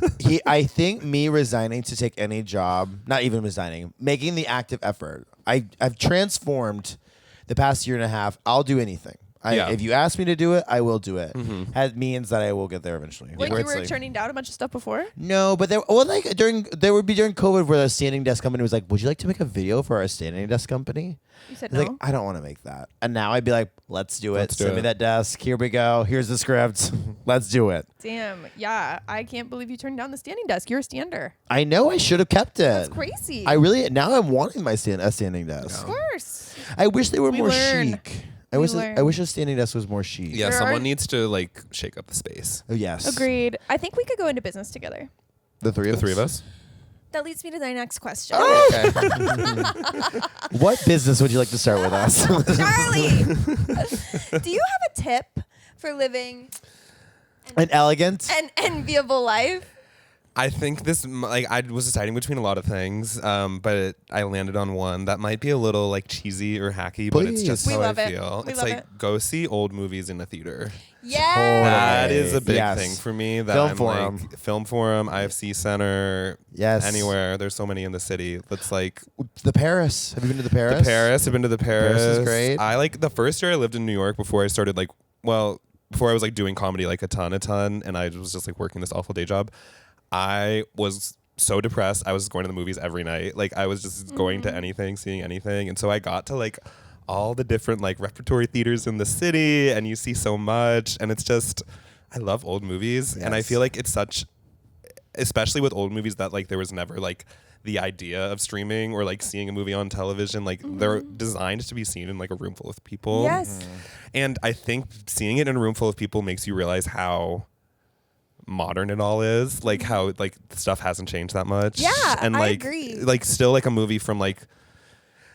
Speaker 3: I think me resigning to take any job, not even resigning, making the active effort. I've transformed the past year and a half. I'll do anything.
Speaker 4: Yeah.
Speaker 3: If you ask me to do it, I will do it. That means that I will get there eventually.
Speaker 2: Like
Speaker 3: Where
Speaker 2: you
Speaker 3: it's
Speaker 2: were turning down a bunch of stuff before?
Speaker 3: no, but there would be during COVID where the standing desk company was like, "Would you like to make a video for our standing desk company?"
Speaker 2: You said
Speaker 3: I was
Speaker 2: no.
Speaker 3: like, I don't want to make that. And now I'd be like, let's do it.
Speaker 4: Let's do
Speaker 3: Send me
Speaker 4: it.
Speaker 3: that desk. Here we go. Here's the script. Let's do it.
Speaker 2: Damn. Yeah. I can't believe you turned down the standing desk. You're a stander.
Speaker 3: I know I should have kept it.
Speaker 2: That's crazy.
Speaker 3: I really now I'm wanting my standing desk.
Speaker 2: Of course.
Speaker 3: I wish they were
Speaker 2: We
Speaker 3: more
Speaker 2: learn.
Speaker 3: chic.
Speaker 2: We
Speaker 3: I
Speaker 2: learn.
Speaker 3: wish a standing desk was more chic.
Speaker 4: Yeah,
Speaker 2: There
Speaker 4: someone
Speaker 2: are-
Speaker 4: needs to like shake up the space.
Speaker 3: Oh yes.
Speaker 2: Agreed. I think we could go into business together.
Speaker 3: The three
Speaker 4: The
Speaker 3: of
Speaker 4: three of us.
Speaker 2: That leads me to the next question.
Speaker 3: Okay. What business would you like to start with us?
Speaker 2: Charlie, do you have a tip for living
Speaker 3: An elegant.
Speaker 2: an enviable life?
Speaker 4: I think I was deciding between a lot of things, but I landed on one that might be a little like cheesy or hacky, but it's just
Speaker 2: We
Speaker 4: how
Speaker 2: love
Speaker 4: I
Speaker 2: it.
Speaker 4: feel.
Speaker 2: We
Speaker 4: It's
Speaker 2: love
Speaker 4: like
Speaker 2: it.
Speaker 4: go see old movies in the theater.
Speaker 2: Yeah.
Speaker 4: That is a big
Speaker 3: Yes.
Speaker 4: thing for me. That
Speaker 3: Film
Speaker 4: I'm
Speaker 3: Forum.
Speaker 4: like Film Forum, IFC Center,
Speaker 3: Yes.
Speaker 4: anywhere. There's so many in the city. That's like
Speaker 3: The Paris. Have you been to the Paris?
Speaker 4: the Paris. I've been to the Paris.
Speaker 3: Paris is great.
Speaker 4: I like the first year I lived in New York before I started before I was like doing comedy like a ton, and I was just like working this awful day job. I was so depressed. I was going to the movies every night. Like I was just going to anything, seeing anything. And so I got to like all the different like repertory theaters in the city, and you see so much. And it's just, I love old movies. And I
Speaker 3: Yes.
Speaker 4: feel like it's such, especially with old movies that like there was never like the idea of streaming or like seeing a movie on television. Like they're designed to be seen in like a room full of people.
Speaker 2: Yes.
Speaker 4: And I think seeing it in a room full of people makes you realize how modern it all is, like how like stuff hasn't changed that much.
Speaker 2: Yeah,
Speaker 4: and
Speaker 2: I
Speaker 4: like
Speaker 2: agree.
Speaker 4: like still like a movie from like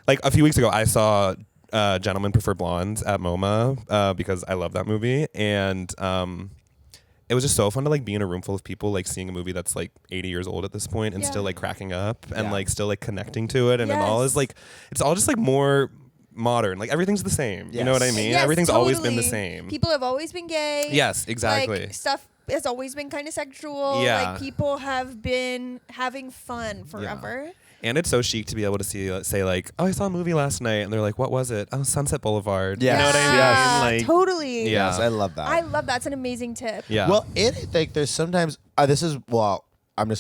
Speaker 4: a few weeks ago I saw Gentlemen Prefer Blondes at MoMA because I love that movie, and it was just so fun to like be in a room full of people like seeing a movie that's like 80 years old at this point and
Speaker 2: Yeah.
Speaker 4: still like cracking up and
Speaker 3: Yeah.
Speaker 4: like still like connecting to it, and it all
Speaker 2: Yes.
Speaker 4: is like it's all just like more modern, like everything's the same. You know what I
Speaker 3: Yes.
Speaker 4: mean?
Speaker 2: Yes,
Speaker 4: Everything's always been the
Speaker 2: totally.
Speaker 4: same.
Speaker 2: People have always been gay.
Speaker 4: Yes, exactly.
Speaker 2: Like, stuff has always been kind of sexual.
Speaker 4: Yeah.
Speaker 2: Like people have been having fun forever.
Speaker 4: And it's so chic to be able to say like, oh, I saw a movie last night, and they're like, what was it? Oh, Sunset Boulevard.
Speaker 3: Yes.
Speaker 4: You know what I mean?
Speaker 3: Yes.
Speaker 4: Like,
Speaker 2: Totally.
Speaker 4: Yeah.
Speaker 3: Yes, I love that.
Speaker 2: I love that. It's an amazing tip.
Speaker 4: yeah.
Speaker 3: Well, and I think there's sometimes I'm just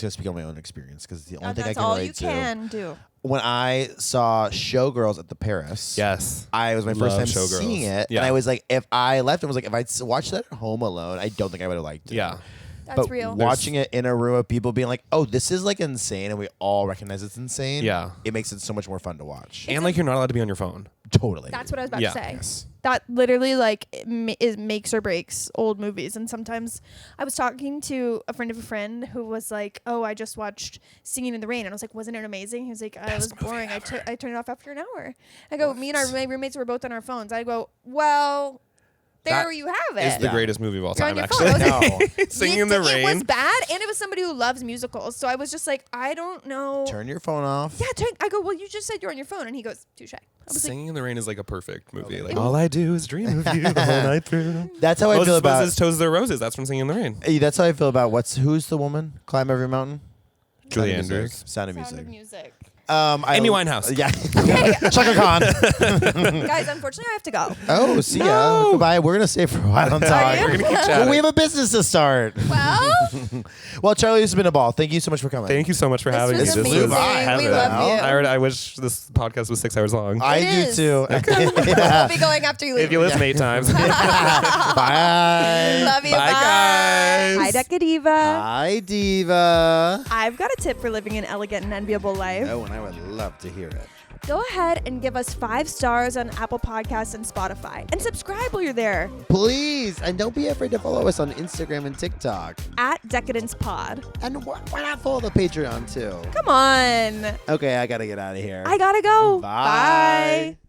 Speaker 3: gonna speak on my own experience because the only thing I
Speaker 2: That's
Speaker 3: can
Speaker 2: all
Speaker 3: relate
Speaker 2: you
Speaker 3: to.
Speaker 2: can do.
Speaker 3: When I saw Showgirls at the Paris,
Speaker 4: yes.
Speaker 3: I was my first
Speaker 4: Love
Speaker 3: time
Speaker 4: Showgirls.
Speaker 3: seeing it,
Speaker 4: Yeah.
Speaker 3: and I was like, if I left, I was like, if I'd watched that at home alone, I don't think I would have liked it.
Speaker 4: Yeah.
Speaker 2: That's
Speaker 3: but
Speaker 2: real.
Speaker 3: watching it in a room of people being like, "Oh, this is like insane," and we all recognize it's insane.
Speaker 4: Yeah.
Speaker 3: it makes it so much more fun to watch.
Speaker 4: And like you're not allowed to be on your phone.
Speaker 3: Totally.
Speaker 2: That's what I was about
Speaker 4: Yeah.
Speaker 2: to say.
Speaker 3: Yes.
Speaker 2: That literally like makes or breaks old movies. And sometimes I was talking to a friend of a friend who was like, "Oh, I just watched Singing in the Rain," and I was like, "Wasn't it amazing?" He was like, "I was boring. I turned it off after an hour." I go, "Me and my roommates were both on our phones." I go, "Well, there
Speaker 4: That
Speaker 2: you have
Speaker 4: It's
Speaker 2: it."
Speaker 4: the
Speaker 3: Yeah.
Speaker 4: great movie of all
Speaker 2: You're on
Speaker 4: time,
Speaker 2: your
Speaker 4: actually.
Speaker 2: phone.
Speaker 3: No.
Speaker 4: Singing in the Rain.
Speaker 2: It was bad, and it was somebody who loves musicals. So I was just like, I don't know.
Speaker 3: Turn your phone off.
Speaker 2: Yeah, I go, well, you just said you're on your phone, and he goes, touche. I was like,
Speaker 4: Singing in the Rain is like a perfect movie. Like
Speaker 2: It-
Speaker 4: all I do is dream of you the whole night through.
Speaker 3: That's how I feel
Speaker 4: Moses
Speaker 3: about.
Speaker 4: Moses Toes the Roses. That's from Singing in the Rain.
Speaker 3: That's how I feel about who's the woman? Climb Every Mountain.
Speaker 4: Julie
Speaker 3: Sound of
Speaker 4: Andrews.
Speaker 3: Music. Sound of
Speaker 2: Sound
Speaker 3: Music.
Speaker 2: of Music.
Speaker 4: Amy Winehouse.
Speaker 3: Yeah.
Speaker 2: Okay,
Speaker 3: Chaka Khan.
Speaker 2: guys, unfortunately, I have to go.
Speaker 3: Oh, see ya. Goodbye. We're gonna stay for a while and talk.
Speaker 2: you?
Speaker 4: We're gonna keep
Speaker 3: Well,
Speaker 4: chatting.
Speaker 3: we have a business to start.
Speaker 2: Well,
Speaker 3: Well, Charlie, this has been a ball. Thank you so much for coming.
Speaker 4: Thank you so much for
Speaker 2: this
Speaker 4: having me.
Speaker 2: was
Speaker 3: This
Speaker 4: This
Speaker 3: flew
Speaker 2: amazing.
Speaker 3: by.
Speaker 4: heaven.
Speaker 2: We love you.
Speaker 4: I wish this podcast was 6 hours long.
Speaker 3: I
Speaker 2: It
Speaker 3: do
Speaker 2: is.
Speaker 3: too.
Speaker 2: We'll be going after you leave.
Speaker 4: if you listen 8 times.
Speaker 3: Bye.
Speaker 2: Love you.
Speaker 4: Bye, guys.
Speaker 2: Hi, Decadiva.
Speaker 3: Hi, Diva.
Speaker 2: I've got a tip for living an elegant and enviable life.
Speaker 3: Oh, and I would love to hear it.
Speaker 2: Go ahead and give us 5 stars on Apple Podcasts and Spotify. And subscribe while you're there
Speaker 3: Please, and don't be afraid to follow us on Instagram and TikTok.
Speaker 2: at Decadence Pod.
Speaker 3: And why not follow the Patreon too?
Speaker 2: Come on.
Speaker 3: Okay, I gotta get out of here.
Speaker 2: I gotta go.
Speaker 3: Bye.
Speaker 2: Bye.